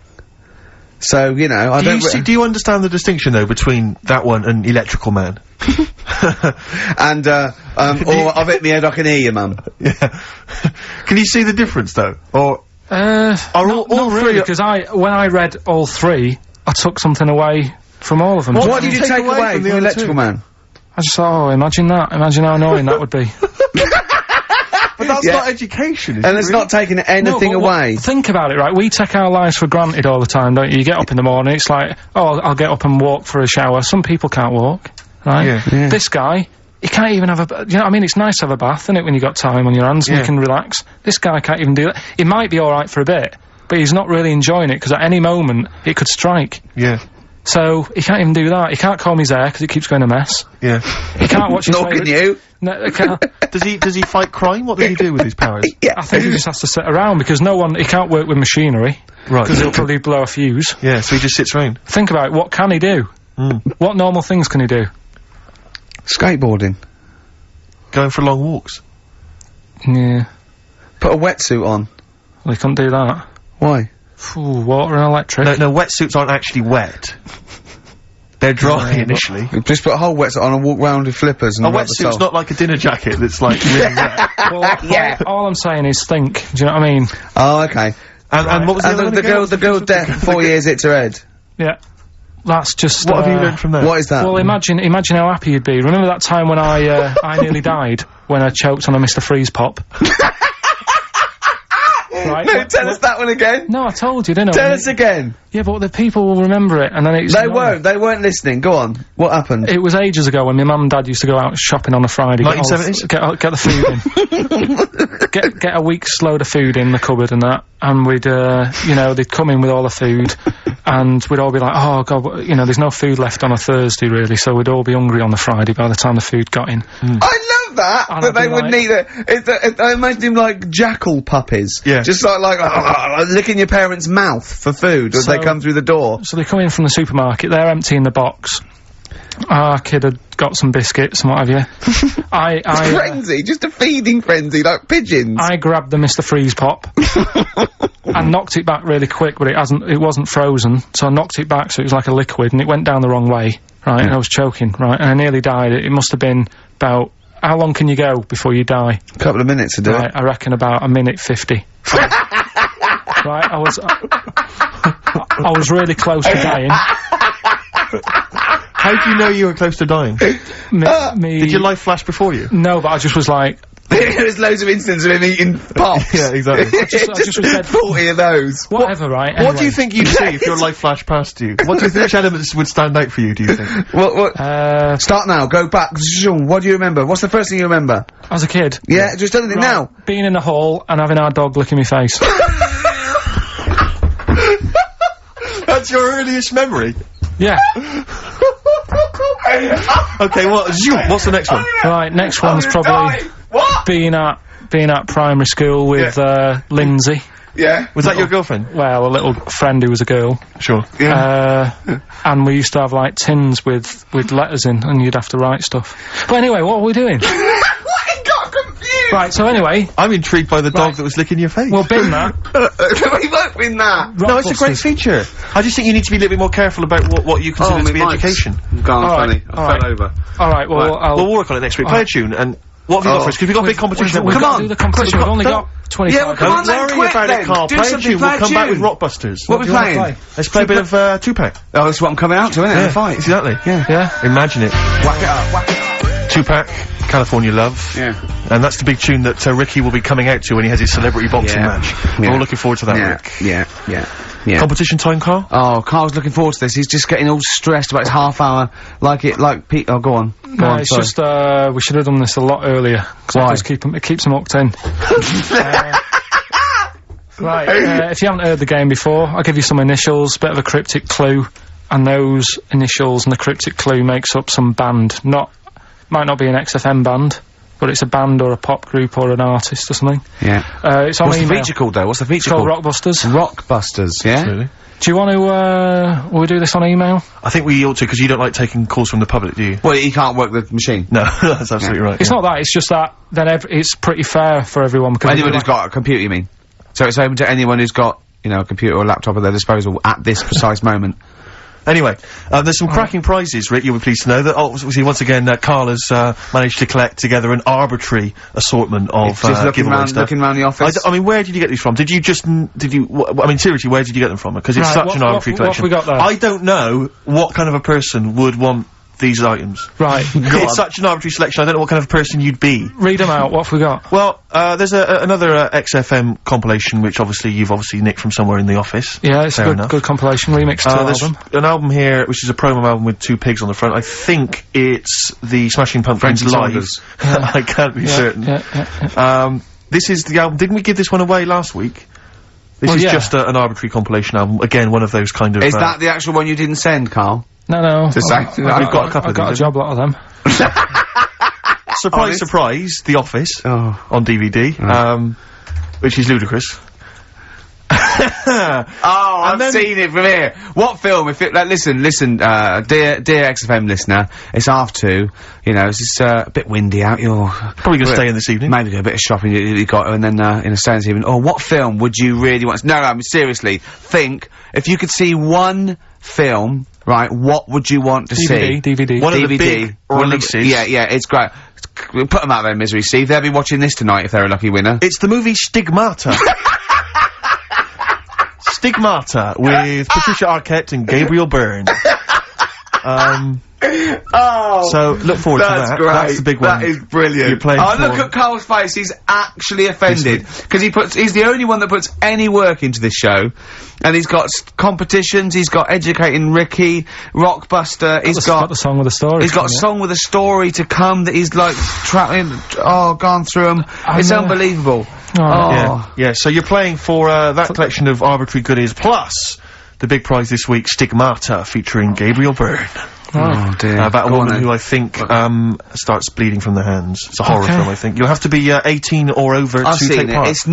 A: So, you know, I don't...
B: Do you understand the distinction, though, between that one and Electrical Man?
A: And, or I've hit me head, I can hear you, Mum.
B: Yeah. Can you see the difference, though? Or...
C: not really, because when I read all three, I took something away from all of them.
A: What did you take away from the
B: other
A: Electrical
B: two?
A: Man?
C: I just thought, oh, imagine that. Imagine how annoying that would be.
B: But that's
A: Yeah.
B: not education, is
A: And
B: it
A: it's
B: really?
A: not taking anything
C: No, but
A: away.
C: Think about it, right? We take our lives for granted all the time, don't you? You get up in the morning, it's like, oh, I'll get up and walk for a shower. Some people can't walk, right?
B: Yeah.
C: This guy, he can't even have a... You know what I mean? It's nice to have a bath, isn't it, when you got time on your hands and
B: Yeah.
C: you can relax. This guy can't even do that. He might be alright for a bit, but he's not really enjoying it, because at any moment, it could strike.
B: Yeah.
C: So, he can't even do that. He can't comb his hair, because it keeps going a mess.
B: Yeah.
C: He can't watch his
A: Nor can
C: favourite-
A: you.
C: No, he can't.
B: Does he fight crime? What does he do with his powers?
C: I think he just has to sit around, because he can't work with machinery.
B: Right.
C: Because he'll probably blow a fuse.
B: Yeah, so he just sits around.
C: Think about it, what can he do? What normal things can he do?
A: Skateboarding.
B: Going for long walks.
C: Yeah,
A: Put a wetsuit on.
C: well, he couldn't do that.
A: Why?
C: Ooh, water and electric.
B: No, wetsuits aren't actually wet. They're dry
C: Yeah,
B: initially.
A: Just put a whole wetsuit on and walk round with flippers and
B: A
A: rub the
B: wetsuit's
A: sole.
B: not like a dinner jacket that's like really wet.
C: Well,
A: Yeah.
C: all I'm saying is think, do you know what I mean?
A: Oh, okay.
B: And what was the other one
A: And
B: again?
A: the girl's death for 4 years hits her head.
C: Yeah. That's just,
B: What have you learned from that?
A: What is that?
C: Well, imagine how happy you'd be. Remember that time when I nearly died? When I choked on a Mr. Freeze Pop? Right?
A: No, tell us that one again.
C: No, I told you, didn't I?
A: Tell us again.
C: Yeah, but the people will remember it, and then it's...
A: They weren't listening. Go on. What happened?
C: It was ages ago when my mum and dad used to go out shopping on a Friday.
B: 1970s?
C: Get the food in. get a week's load of food in the cupboard and that, and we'd, you know, they'd come in with all the food, and we'd all be like, oh god, you know, there's no food left on a Thursday really, so we'd all be hungry on the Friday by the time the food got in.
A: I love that!
C: And
A: That
C: I'd
A: they
C: be
A: wouldn't eat it. I imagine him like jackal puppies.
B: Yeah.
A: Just like licking your parents' mouth for food as they
C: So-
A: come through the door.
C: So they come in from the supermarket, they're emptying the box. Our kid had got some biscuits and what have you.
A: Frenzy, just a feeding frenzy, like pigeons.
C: I grabbed the Mr. Freeze Pop and knocked it back really quick, but it wasn't frozen, so I knocked it back so it was like a liquid, and it went down the wrong way, right, and I was choking, right, and I nearly died. It must have been about, how long can you go before you die?
A: A couple of minutes to do
C: Right,
A: it.
C: I reckon about a minute 50. Right, I was really close to dying.
B: How do you know you were close to dying?
C: Me,
B: Did your life flash before you?
C: No, but I just was like,
A: There's loads of instances of him eating pops.
B: Yeah, exactly.
C: I just said
A: 40 of those.
C: whatever, right?
B: What do
C: anyway.
B: you think you'd see if your life flashed past you? What do you think, which elements would stand out for you, do you think?
A: What? Start now, go back. What do you remember? What's the first thing you remember?
C: As a kid?
A: Yeah, just tell me
C: Right,
A: now.
C: Being in the hall and having our dog licking my face.
B: That's your earliest memory?
C: Yeah.
B: Okay, what's the next one?
C: Right, next one's probably being at primary school with Lindsay.
A: Yeah.
B: Was that your girlfriend?
C: Well, a little friend who was a girl.
B: Sure.
C: And we used to have like tins with letters in, and you'd have to write stuff. But anyway, what are we doing?
A: I got confused.
C: Right, so anyway,
B: I'm intrigued by the dog that was licking your face.
C: well, bin that.
A: We won't win that.
B: no, it's a great feature. I just think you need to be a little bit more careful about what you consider to be education.
A: Gone
C: All right,
A: funny. I
C: all
A: fell
C: right.
A: over.
C: All right, well,
B: Right, we'll work on it next week. Play a tune, and what have you got for us? Because we've got a big competition.
C: We've
A: Come
C: got
A: on.
C: to do the competition. We've only got 25
A: Yeah, well, come on
B: Don't
A: then,
B: worry
A: quick
B: about
A: then.
B: it, Carl.
A: Do
B: Play a
A: something,
B: tune.
A: play
B: We'll
A: a
B: come back with
A: tune.
B: Rockbusters.
A: What we
C: do you wanna
A: playing?
B: Let's play a bit of Tupac.
A: Oh, that's what I'm coming out to, isn't it? The fight.
B: Exactly.
C: Yeah.
B: Imagine it.
A: Whack it up, whack it up.
B: Tupac, California Love.
A: Yeah.
B: And that's the big tune that Ricky will be coming out to when he has his celebrity boxing
A: Yeah.
B: match.
A: Yeah.
B: We're all looking forward to that,
A: Yeah,
B: Rick.
A: yeah.
B: Competition time, Carl?
A: Oh, Carl's looking forward to this. He's just getting all stressed about his half hour. Like Pete. Oh, go on. Go
C: No,
A: on,
C: it's
A: sorry.
C: just, we should have done this a lot earlier. 'Cause
A: Why?
C: it keeps them hooked in. Right, if you haven't heard the game before, I'll give you some initials, bit of a cryptic clue, and those initials and the cryptic clue makes up some band. Might not be an XFM band, but it's a band or a pop group or an artist or something.
A: Yeah.
C: It's on
A: What's the
C: email.
A: feature called, though? What's the
C: It's
A: feature
C: called
A: called?
C: Rockbusters.
A: Rockbusters, yeah?
B: Really?
C: Do you want to, will we do this on email?
B: I think we ought to, because you don't like taking calls from the public, do you?
A: Well, he can't work the machine.
B: No, that's absolutely right.
C: It's not that, it's just that then it's pretty fair for everyone because
A: Anyone who's got a computer, you mean? So it's open to anyone who's got, you know, a computer or a laptop at their disposal at this precise moment.
B: Anyway, there's some cracking prizes, Rick, you'll be pleased to know that, obviously, once again, Carl has managed to collect together an arbitrary assortment of
A: Just looking
B: giveaway
A: round,
B: stuff.
A: looking round the office.
B: I mean, where did you get these from? Did you I mean, seriously, where did you get them from? Because it's
C: Right,
B: such
C: what-
B: an arbitrary
C: what have
B: collection.
C: we got there?
B: I don't know what kind of a person would want these items.
C: Right,
B: It's such an arbitrary selection, I don't know what kind of person you'd be.
C: read them out, what have we got?
B: Well, there's another XFM compilation, which you've obviously nicked from somewhere in the office.
C: Yeah, it's
B: Fair
C: a
B: enough.
C: good compilation remix to
B: There's
C: album.
B: an album here, which is a promo album with two pigs on the front. I think it's the Smashing Pumpkins
A: French
B: live.
A: Saunders.
B: I can't be certain.
C: Yeah.
B: This is the album. Didn't we give this one away last week? This
C: Well,
B: is
C: yeah.
B: just an arbitrary compilation album. Again, one of those kind of.
A: Is that the actual one you didn't send, Carl?
C: No.
A: To say-
C: I've
A: We've
B: got a couple
C: I've
B: of
C: got a
B: these,
C: job lot of them.
B: surprise,
A: Honest?
B: surprise? The Office
A: Oh.
B: on DVD, which is ludicrous.
A: Oh, I've
B: then-
A: seen it from here. What film? If it, like, listen, dear XFM listener, it's 2:30. You know, it's just a bit windy out. You're
B: Probably gonna stay in this evening.
A: Maybe do a bit of shopping. You got, and then in a stay this evening. Or what film would you really want? No, I mean seriously. Think if you could see one film, right? What would you want to see?
C: DVD.
B: One of the
A: DVD.
B: big
A: One of the-
B: releases.
A: Yeah, it's great. Put them out of their misery, Steve. They'll be watching this tonight if they're a lucky winner.
B: It's the movie Stigmata. Stigmata with Patricia Arquette and Gabriel Byrne.
A: Oh,
B: So look forward to that.
A: great.
B: That's the big one.
A: That is brilliant.
B: You're playing
A: oh,
B: for-
A: look at Carl's face. He's actually offended because he's the only one that puts any work into this show, and he's got competitions. He's got Educating Ricky, Rockbuster. He's
C: got the song with the story.
A: He's got a song with a story to come that he's like gone through them. It's
C: know.
A: unbelievable.
C: Oh.
B: Yeah. So you're playing for that collection of arbitrary goodies, plus the big prize this week, Stigmata, featuring Gabriel Byrne.
A: Oh dear.
B: About a
A: Go on
B: woman
A: then.
B: who I think starts bleeding from the hands. It's a horror
C: Okay.
B: film, I think. You'll have to be 18 or over
A: I've
B: to
A: seen
B: take
A: it.
B: part.
A: It's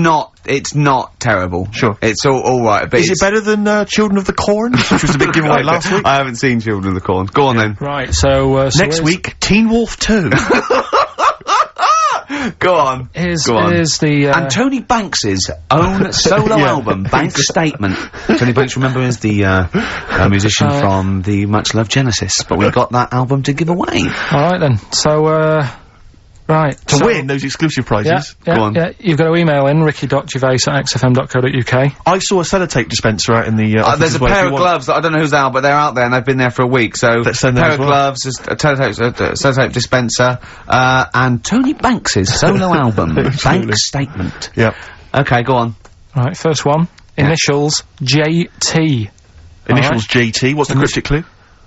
A: not terrible.
B: Sure.
A: It's all right. But
B: Is it better than Children of the Corn, which was a big giveaway last week?
A: I haven't seen Children of the Corn. Go on then.
C: Right, so
B: Next week, Teen Wolf 2.
A: Go on.
C: Here's the,
A: And Tony Banks's own solo album, Bank Statement. Tony Banks, remember, is the musician from the much loved Genesis, but we got that album to give away.
C: alright then, so, Right.
B: To win those exclusive prizes.
C: Yeah,
A: Go on.
C: yeah, you've got to email in ricky.gervais@xfm.co.uk.
B: I saw a sellotape dispenser out in the office
A: There's
B: as
A: a
B: well, if
A: pair
B: you
A: of
B: want.
A: gloves that I don't know who's out, but they're out there and they've been there for a week. So
B: Let's send them
A: pair
B: as
A: of
B: well.
A: gloves, a sellotape dispenser, and Tony Banks's solo album,
B: Absolutely.
A: Banks Statement.
B: Yeah.
A: Okay, go on.
C: Right, first one. Initials JT.
B: Initials JT. What's the cryptic clue?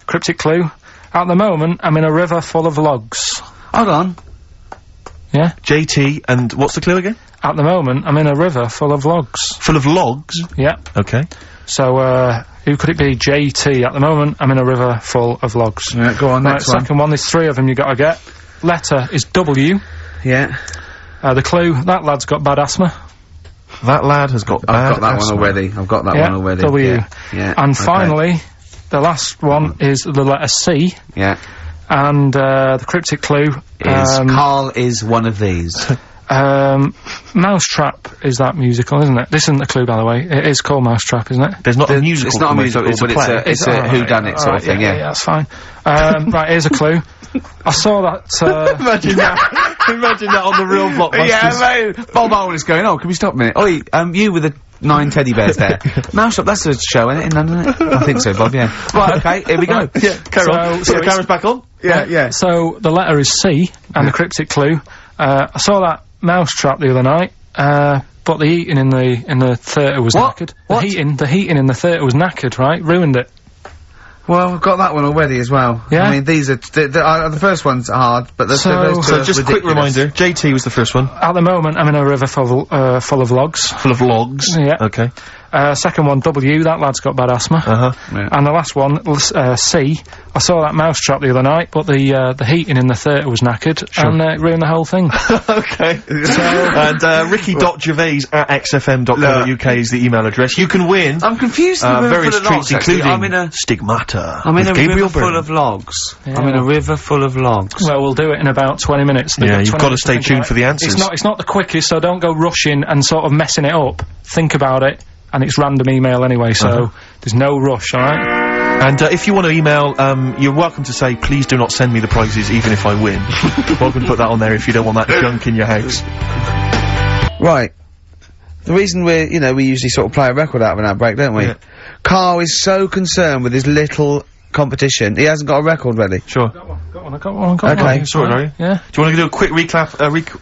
C: Cryptic clue. At the moment, I'm in a river full of logs.
A: Hold on.
C: Yeah?
B: JT, and what's the clue again?
C: At the moment, I'm in a river full of logs.
B: Full of logs?
C: Yeah.
B: Okay.
C: So, who could it be? JT. At the moment, I'm in a river full of logs.
A: Yeah, go on,
C: Right,
A: next one.
C: second one. There's 3 of them you gotta get. Letter is W.
A: Yeah.
C: The clue, that lad's got bad asthma.
B: That lad has got
A: I've got that
B: asthma.
A: one already. I've got that
C: Yeah,
A: one already.
C: W.
A: Yeah.
C: And
A: okay.
C: finally, the last one is the letter C.
A: Yeah.
C: And, the cryptic clue,
A: Is Carl is one of these.
C: Mousetrap is that musical, isn't it? This isn't a clue, by the way. It is called Mousetrap, isn't it?
B: There's not a musical.
A: It's not a musical,
B: it's
A: but
B: a play.
A: it's a
C: alright,
A: whodunit sort of thing,
C: yeah, that's fine. Right, here's a clue. I saw that,
B: Imagine that. Imagine that on the real Blockbusters.
A: Yeah, mate. Bob Owen is going, oh, can we stop a minute? Oi, you with the 9 teddy bears there. Mousetrap, that's a show, isn't it, in London, isn't it? I think so, Bob, yeah. Right, okay, here we go.
B: Yeah, carry on.
C: So
B: So the camera's back on?
A: Yeah.
C: So, the letter is C, and the cryptic clue. I saw that Mousetrap the other night, but the heating in the theatre was
A: What?
C: knackered.
A: What?
C: The heating in the theatre was knackered, right? Ruined it.
A: Well, I've got that one already as well.
C: Yeah?
A: I mean, these are, the first one's hard, but the
C: So-
A: those two
B: So
A: are
B: just a quick
A: ridiculous.
B: reminder, JT was the first one.
C: At the moment, I'm in a river full of logs.
B: Full of logs.
C: Yeah.
B: Okay.
C: Second one, W, that lad's got bad asthma.
B: Uh-huh.
A: Yeah.
C: And the last one, C, I saw that Mousetrap the other night, but the heating in the theatre was knackered, and it ruined the whole thing.
B: Okay. And ricky.gervais@xfm.co.uk is the email address. You can win
A: I'm confused with the river
B: various
A: full of
B: treats,
A: logs, actually.
B: including
A: I'm in a
B: Stigmata.
A: I'm in
B: with
A: a
B: Gabriel
A: river
B: Byrne.
A: full of logs.
C: Yeah.
A: I'm in a river full of logs.
C: Well, we'll do it in about 20 minutes. They've
B: Yeah,
C: got
B: you've
C: 20
B: gotta
C: minutes
B: stay
C: think
B: tuned
C: about
B: for the
C: it.
B: answers.
C: It's not the quickest, so don't go rushing and sort of messing it up. Think about it, and it's random email anyway, so there's no rush, alright?
B: And if you want to email, you're welcome to say, please do not send me the prizes even if I win. Welcome to put that on there if you don't want that junk in your house.
A: Right. The reason we usually sort of play a record out of an outbreak, don't we?
B: Yeah.
A: Carl is so concerned with his little competition, he hasn't got a record ready.
B: Sure.
C: Got one.
A: Okay.
B: Sorry, are you?
C: Yeah.
B: Do you want to do a quick recap,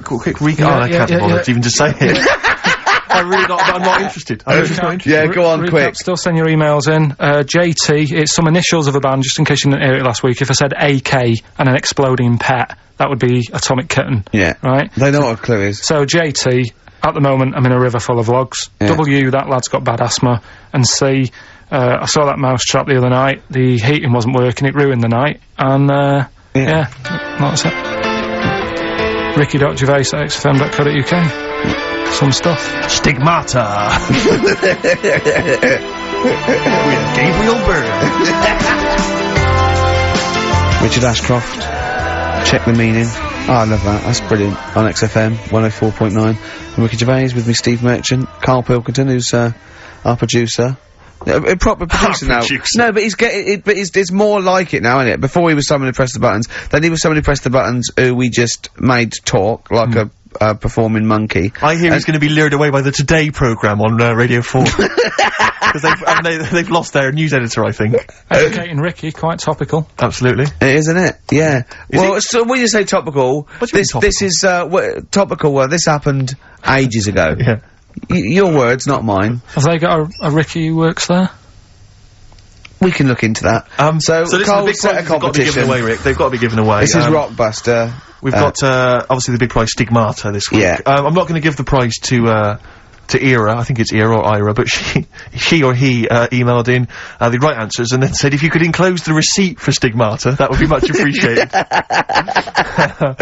B: quick recap?
C: Yeah,
B: I can't
C: yeah,
B: bother
C: yeah.
B: to even just say it. I'm not interested. I'm just not interested.
A: Yeah, go on,
C: Recap,
A: quick.
C: Still send your emails in. JT, it's some initials of a band, just in case you didn't hear it last week. If I said AK and an exploding pet, that would be Atomic Kitten.
A: Yeah.
C: Right?
A: They know what a clue is.
C: So JT, at the moment, I'm in a river full of logs.
A: Yeah.
C: W, that lad's got bad asthma. And C, I saw that Mousetrap the other night. The heating wasn't working, it ruined the night. And, yeah, that's it. ricky.gervais@xfm.co.uk. Some stuff.
B: Stigmata. With Gabriel Byrne.
A: Richard Ashcroft. Check the meaning. Oh, I love that. That's brilliant. On XFM 104.9. I'm Ricky Gervais with me, Steve Merchant, Carl Pilkington, who's our producer. A proper producer now.
B: producer.
A: No, but he's getting it. But it's more like it now, isn't it? Before he was someone who pressed the buttons. Then he was someone who pressed the buttons who we just made talk like a performing monkey.
B: I hear he's going to be lured away by the Today programme on Radio 4. Because they've lost their news editor, I think.
C: Educating Ricky, quite topical.
B: Absolutely.
A: It is, isn't it? Yeah. Well,
B: it?
A: so when you say topical,
B: What do you mean
A: this is topical. Well, this happened ages ago.
B: Yeah.
A: Your words, not mine.
C: Have they got a Ricky who works there?
A: We can look into that.
B: So this is the
A: Carl
B: big
A: set a
B: prizes have got to be given
A: competition.
B: away, Rick. They've got to be given away.
A: This is Rockbuster.
B: We've got, obviously the big prize Stigmata this week.
A: Yeah.
B: I'm not going to give the prize to Ira, I think it's Ira or Ira, but she or he, emailed in, the right answers and then said if you could enclose the receipt for Stigmata, that would be much appreciated. But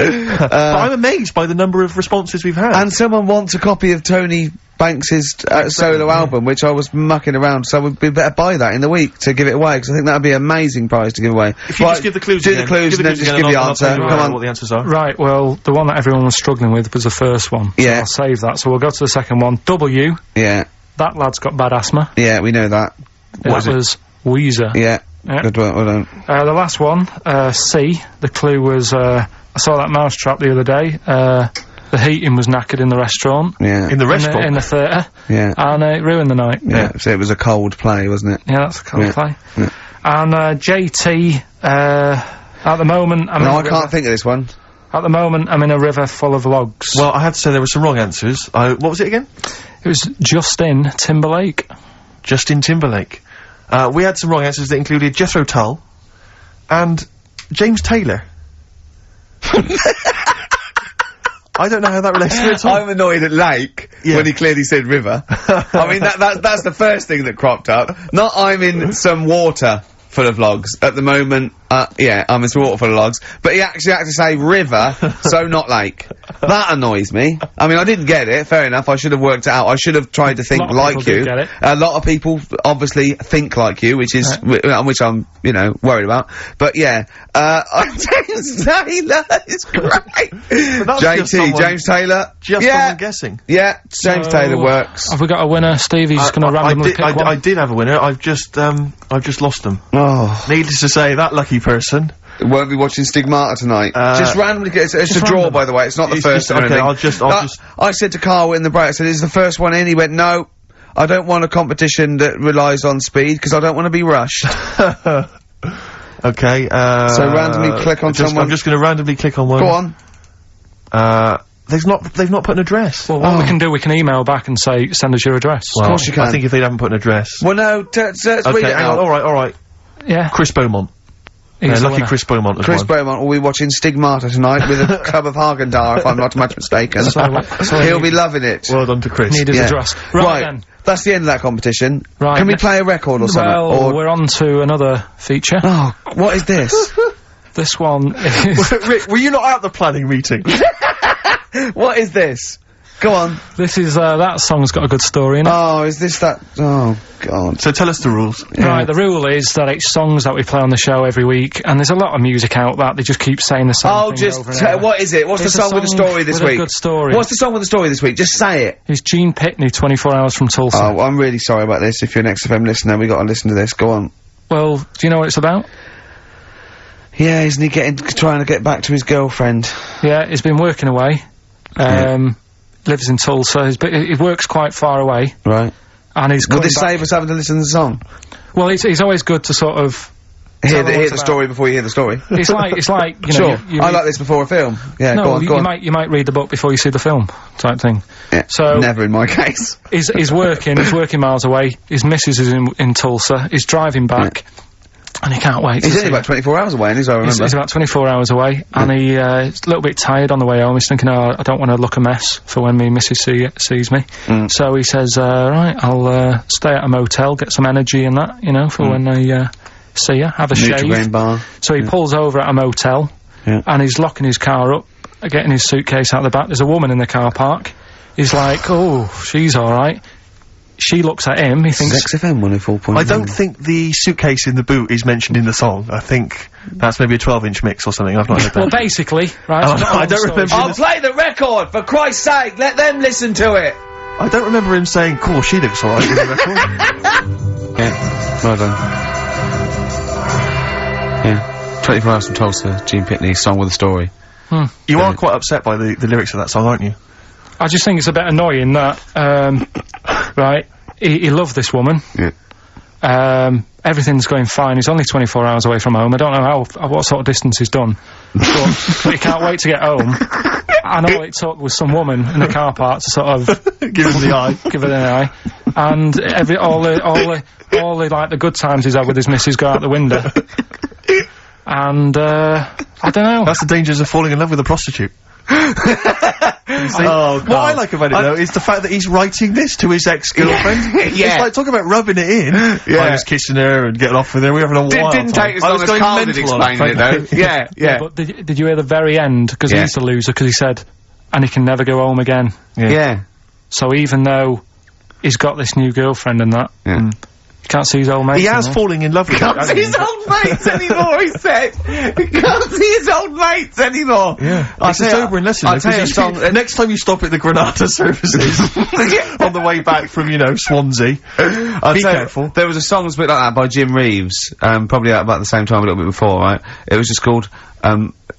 B: I'm amazed by the number of responses we've had.
A: And someone wants a copy of Tony Banks's solo album, which I was mucking around, so we better buy that in the week to give it away, because I think that'd be an amazing prize to give away.
B: If you just give the clues
A: do
B: again.
A: the clues and then just give the answer.
B: I'll tell you
A: Come on.
B: what the answers are.
C: Right, well, the one that everyone was struggling with was the first one. So
A: Yeah.
C: I'll save that. So we'll go to the second one. W,
A: Yeah,
C: that lad's got bad asthma.
A: yeah, we know that.
C: That was Weezer.
A: Yeah,
C: Yeah.
A: good one, well done.
C: The last one, C, the clue was, I saw that mousetrap the other day. The heating was knackered in the restaurant.
A: Yeah.
B: In the restaurant?
C: In the theatre.
A: Yeah.
C: And it ruined the night.
A: Yeah. So it was a cold play, wasn't it?
C: Yeah, that's a cold play.
A: Yeah.
C: And JT, at the moment,
A: No, I can't think of this one.
C: At the moment, I'm in a river full of logs.
B: Well, I had to say there were some wrong answers. What was it again?
C: It was Justin Timberlake.
B: Justin Timberlake. We had some wrong answers that included Jethro Tull and James Taylor. I don't know how that relates to it at all.
A: I'm annoyed at Lake when he clearly said river. I mean, that's the first thing that cropped up. Not I'm in some water full of logs. At the moment, yeah, I'm in some water full of logs. But he actually had to say river, so not lake. That annoys me. I mean, I didn't get it, fair enough. I should have worked it out. I should have tried to think like you.
C: Get it.
A: A lot of people obviously think like you, which is, which I'm, you know, worried about. But yeah, James Taylor is great. James Taylor.
B: Just someone guessing.
A: Yeah, James Taylor works.
C: Have we got a winner, Steve? He's just gonna randomly pick one.
B: I did have a winner. I've just lost them.
A: Oh.
B: Needless to say, that lucky person
A: won't be watching Stigmata tonight. Just randomly get it's a draw, by the way. It's not the first one.
B: Okay, I'll just.
A: I said to Carl in the break, I said, "Is the first one in?" He went, "No, I don't want a competition that relies on speed because I don't want to be rushed."
B: Okay.
A: So randomly click on someone.
B: I'm just going to randomly click on one.
A: Go on.
B: They've not put an address.
C: Well, what we can do, we can email back and say, send us your address.
B: Well,
A: of course you can.
B: I think if they haven't put an address.
A: Well, no, let's read it
B: hang
A: out.
B: on, alright.
C: Yeah.
B: Chris Beaumont.
C: He's the
B: lucky
C: winner.
B: Chris Beaumont as
A: Chris
B: well.
A: Beaumont will be watching Stigmata tonight with a club of Hagen-Dazs, if I'm not much mistaken.
C: So
A: He'll be loving it.
B: Well done to Chris.
C: Need his address. Right then.
A: That's the end of that competition.
C: Right.
A: Can we play a record or something?
C: Well, we're on to another feature.
A: Oh, what is this?
C: This one is...
B: Rick, were you not at the planning meeting?
A: What is this? Go on.
C: This is, that song's got a good story in it.
A: Oh, is this that? Oh, God.
B: So tell us the rules.
A: Yeah.
C: Right, the rule is that it's songs that we play on the show every week, and there's a lot of music out that they just keep saying the same thing over and over.
A: What is it? What's the song with the story this week?
C: A good story.
A: What's the song with the story this week? Just say it.
C: It's Gene Pitney, 24 Hours from Tulsa.
A: Oh, I'm really sorry about this. If you're an XFM listener, we got to listen to this. Go on.
C: Well, do you know what it's about?
A: Yeah, isn't he trying to get back to his girlfriend?
C: Yeah, he's been working away. Lives in Tulsa. He works quite far away.
A: Right.
C: And he's
A: Would this save us having to listen to the song?
C: Well, it's always good to sort of
A: hear the story before you hear the story.
C: It's like you
A: sure.
C: know. You
A: I like this before a film. Yeah,
C: no,
A: go on.
C: you might read the book before you see the film, type thing.
A: Yeah,
C: so
A: never in my case.
C: He's working miles away. His missus is in Tulsa. He's driving back. Yeah. And he can't wait.
A: He's only about 24 hours away, as I remember.
C: He's about 24 hours away, and he's a little bit tired on the way home. He's thinking, oh, I don't want to look a mess for when me missus sees me. So he says, right, I'll stay at a motel, get some energy and that, you know, for when I see her, have a shave.
A: Bar.
C: So he pulls over at a motel, and he's locking his car up, getting his suitcase out the back. There's a woman in the car park. He's like, oh, she's alright. She looks at him, he thinks...
A: XFM 104.1.
B: I don't think the suitcase in the boot is mentioned in the song. I think that's maybe a 12-inch mix or something. I've not heard that.
C: Well, basically, right...
B: I don't remember...
A: I'll play the record, for Christ's sake! Let them listen to it!
B: I don't remember him saying, cool, she looks alright in the record.
A: Yeah, well done. Yeah. 24 Hours from Tulsa, Gene Pitney, song with a story.
B: You are quite upset by the lyrics of that song, aren't you?
C: I just think it's a bit annoying that, right, he loved this woman.
A: Yeah.
C: Everything's going fine. He's only 24 hours away from home. I don't know what sort of distance he's done. but he can't wait to get home. And all it took was some woman in the car park to sort of...
B: give him the eye.
C: Give her the eye. And all the, like, the good times he's had with his missus go out the window. And, I don't know.
B: That's the dangers of falling in love with a prostitute. What I like about it though is the fact that he's writing this to his ex-girlfriend.
A: Yeah.
B: It's like talking about rubbing it in. Yeah. I was kissing her and getting off with her. We were having a wild
A: didn't
B: time.
A: take as long as Carl did explaining it though. Yeah.
C: But did you hear the very end? Because he's the loser, because he said, and he can never go home again.
A: Yeah.
C: So even though he's got this new girlfriend and that, he can't see his old mates.
B: He has falling in love with her.
A: Can't see his old mates anymore, he said. He can't see his old mates anymore.
B: Yeah. It's a sobering lesson.
A: I'll tell you a song.
B: Next time you stop at the Granada services on the way back from, you know, Swansea, be careful.
A: There was a song that's a bit like that by Jim Reeves, probably about the same time, a little bit before, right? It was just called,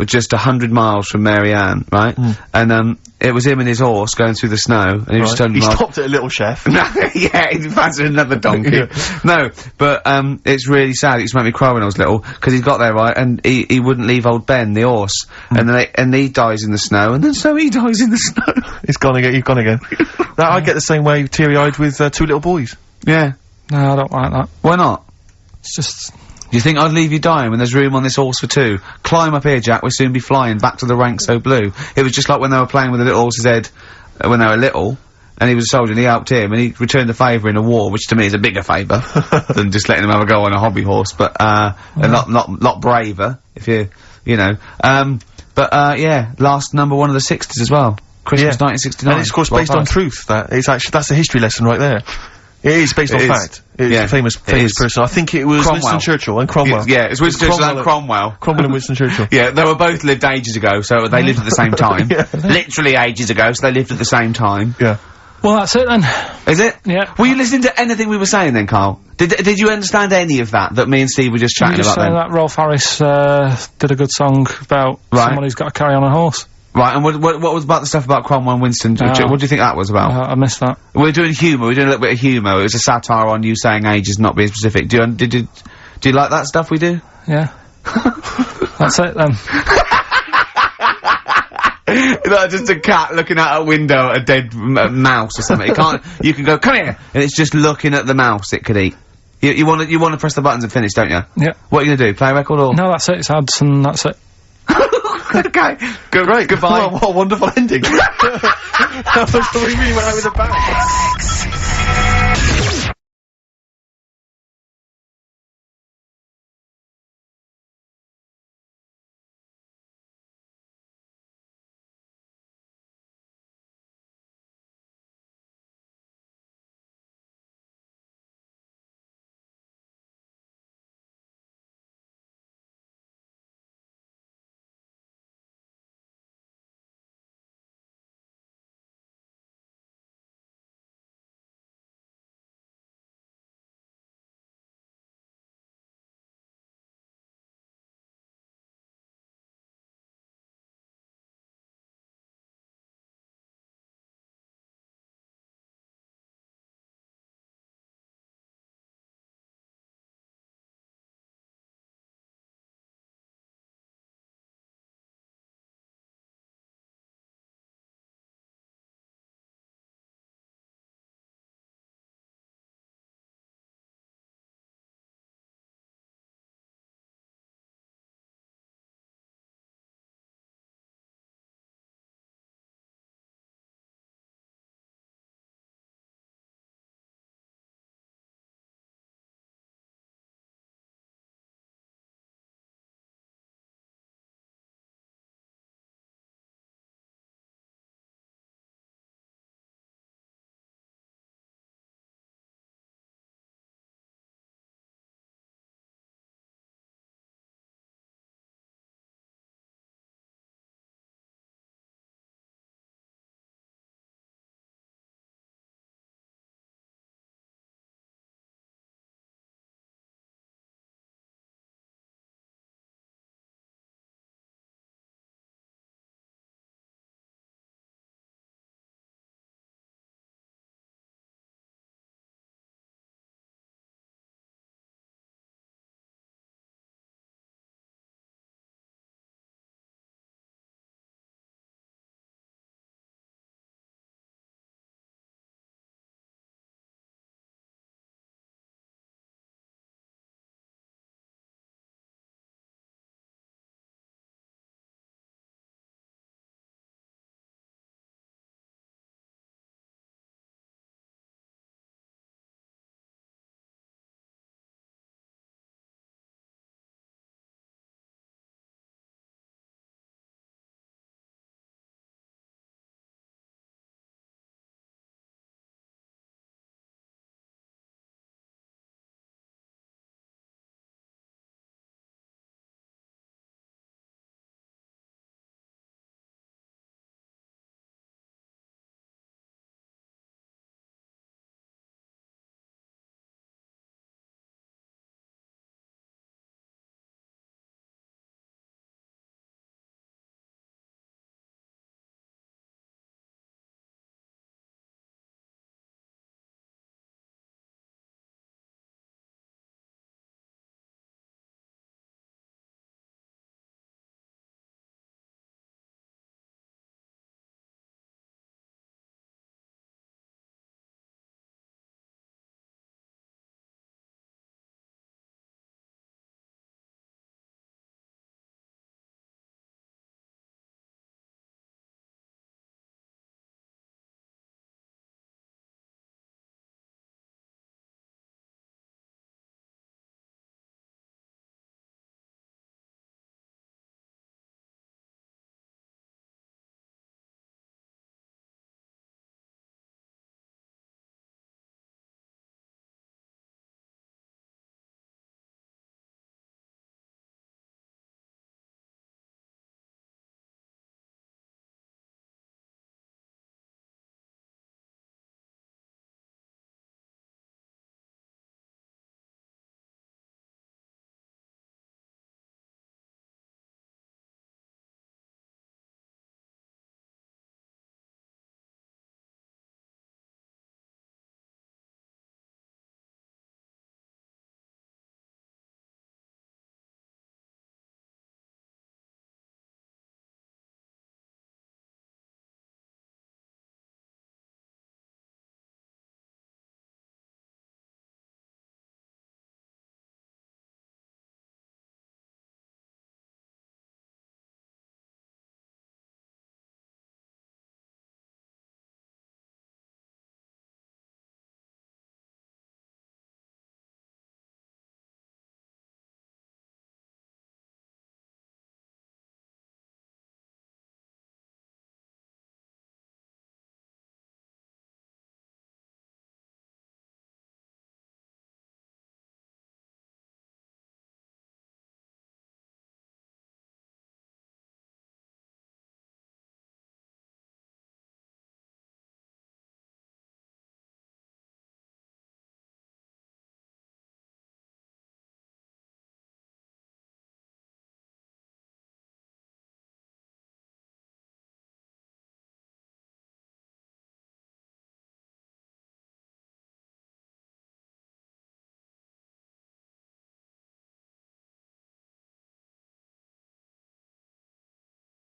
A: just 100 miles from Mary Ann, right? And, it was him and his horse going through the snow, and he was just telling
B: He
A: him,
B: stopped at a Little Chef.
A: no, yeah, he fancied another donkey. No, but, it's really sad. It used to make me cry when I was little, because he got there, right, and he wouldn't leave old Ben, the horse. And he dies in the snow, and then so he dies in the snow.
B: He's gone again, Now, I get the same way, teary-eyed, with, 2 little boys.
A: Yeah.
C: No, I don't like that.
A: Why not?
C: It's just...
A: Do you think I'd leave you dying when there's room on this horse for 2? Climb up here, Jack, we'll soon be flying back to the rank so blue. It was just like when they were playing with the little horse's head, when they were little, and he was a soldier, and he helped him, and he returned the favour in a war, which to me is a bigger favour than just letting him have a go on a hobby horse, but, and not braver, if you know. Yeah, last number 1 of the 60s as well. Christmas 1969.
B: And it's, of course, based on truth. That's a history lesson right there. It is based on fact. It's a famous person. I think it was
A: Cromwell.
B: Winston Churchill and Cromwell.
A: Yeah, it's Winston Churchill and Cromwell.
B: Cromwell and Winston Churchill.
A: Yeah, they were both lived ages ago, so they lived at the same time. Literally ages ago, so they lived at the same time.
B: Yeah.
C: Well, that's it then.
A: Is it?
C: Yeah.
A: Were you listening to anything we were saying then, Carl? Did you understand any of that me and Steve were just chatting about then?
C: that Rolf Harris, did a good song about someone who's got to carry on a horse.
A: Right, and what was about the stuff about Cromwell and Winston? What do you think that was about?
C: I missed that.
A: We're doing humour, we're doing a little bit of humour. It was a satire on you saying ages, not being specific. Do you like that stuff we do?
C: Yeah. That's it then.
A: Is that just a cat looking out a window at a dead mouse or something? You can go, come here! And it's just looking at the mouse it could eat. You wanna press the buttons and finish, don't you?
C: Yeah.
A: What are you gonna do, play a record or?
C: No, that's it, it's ads and that's it.
A: Okay. Great. Goodbye.
B: What a wonderful ending. That was the way we went out with a bang.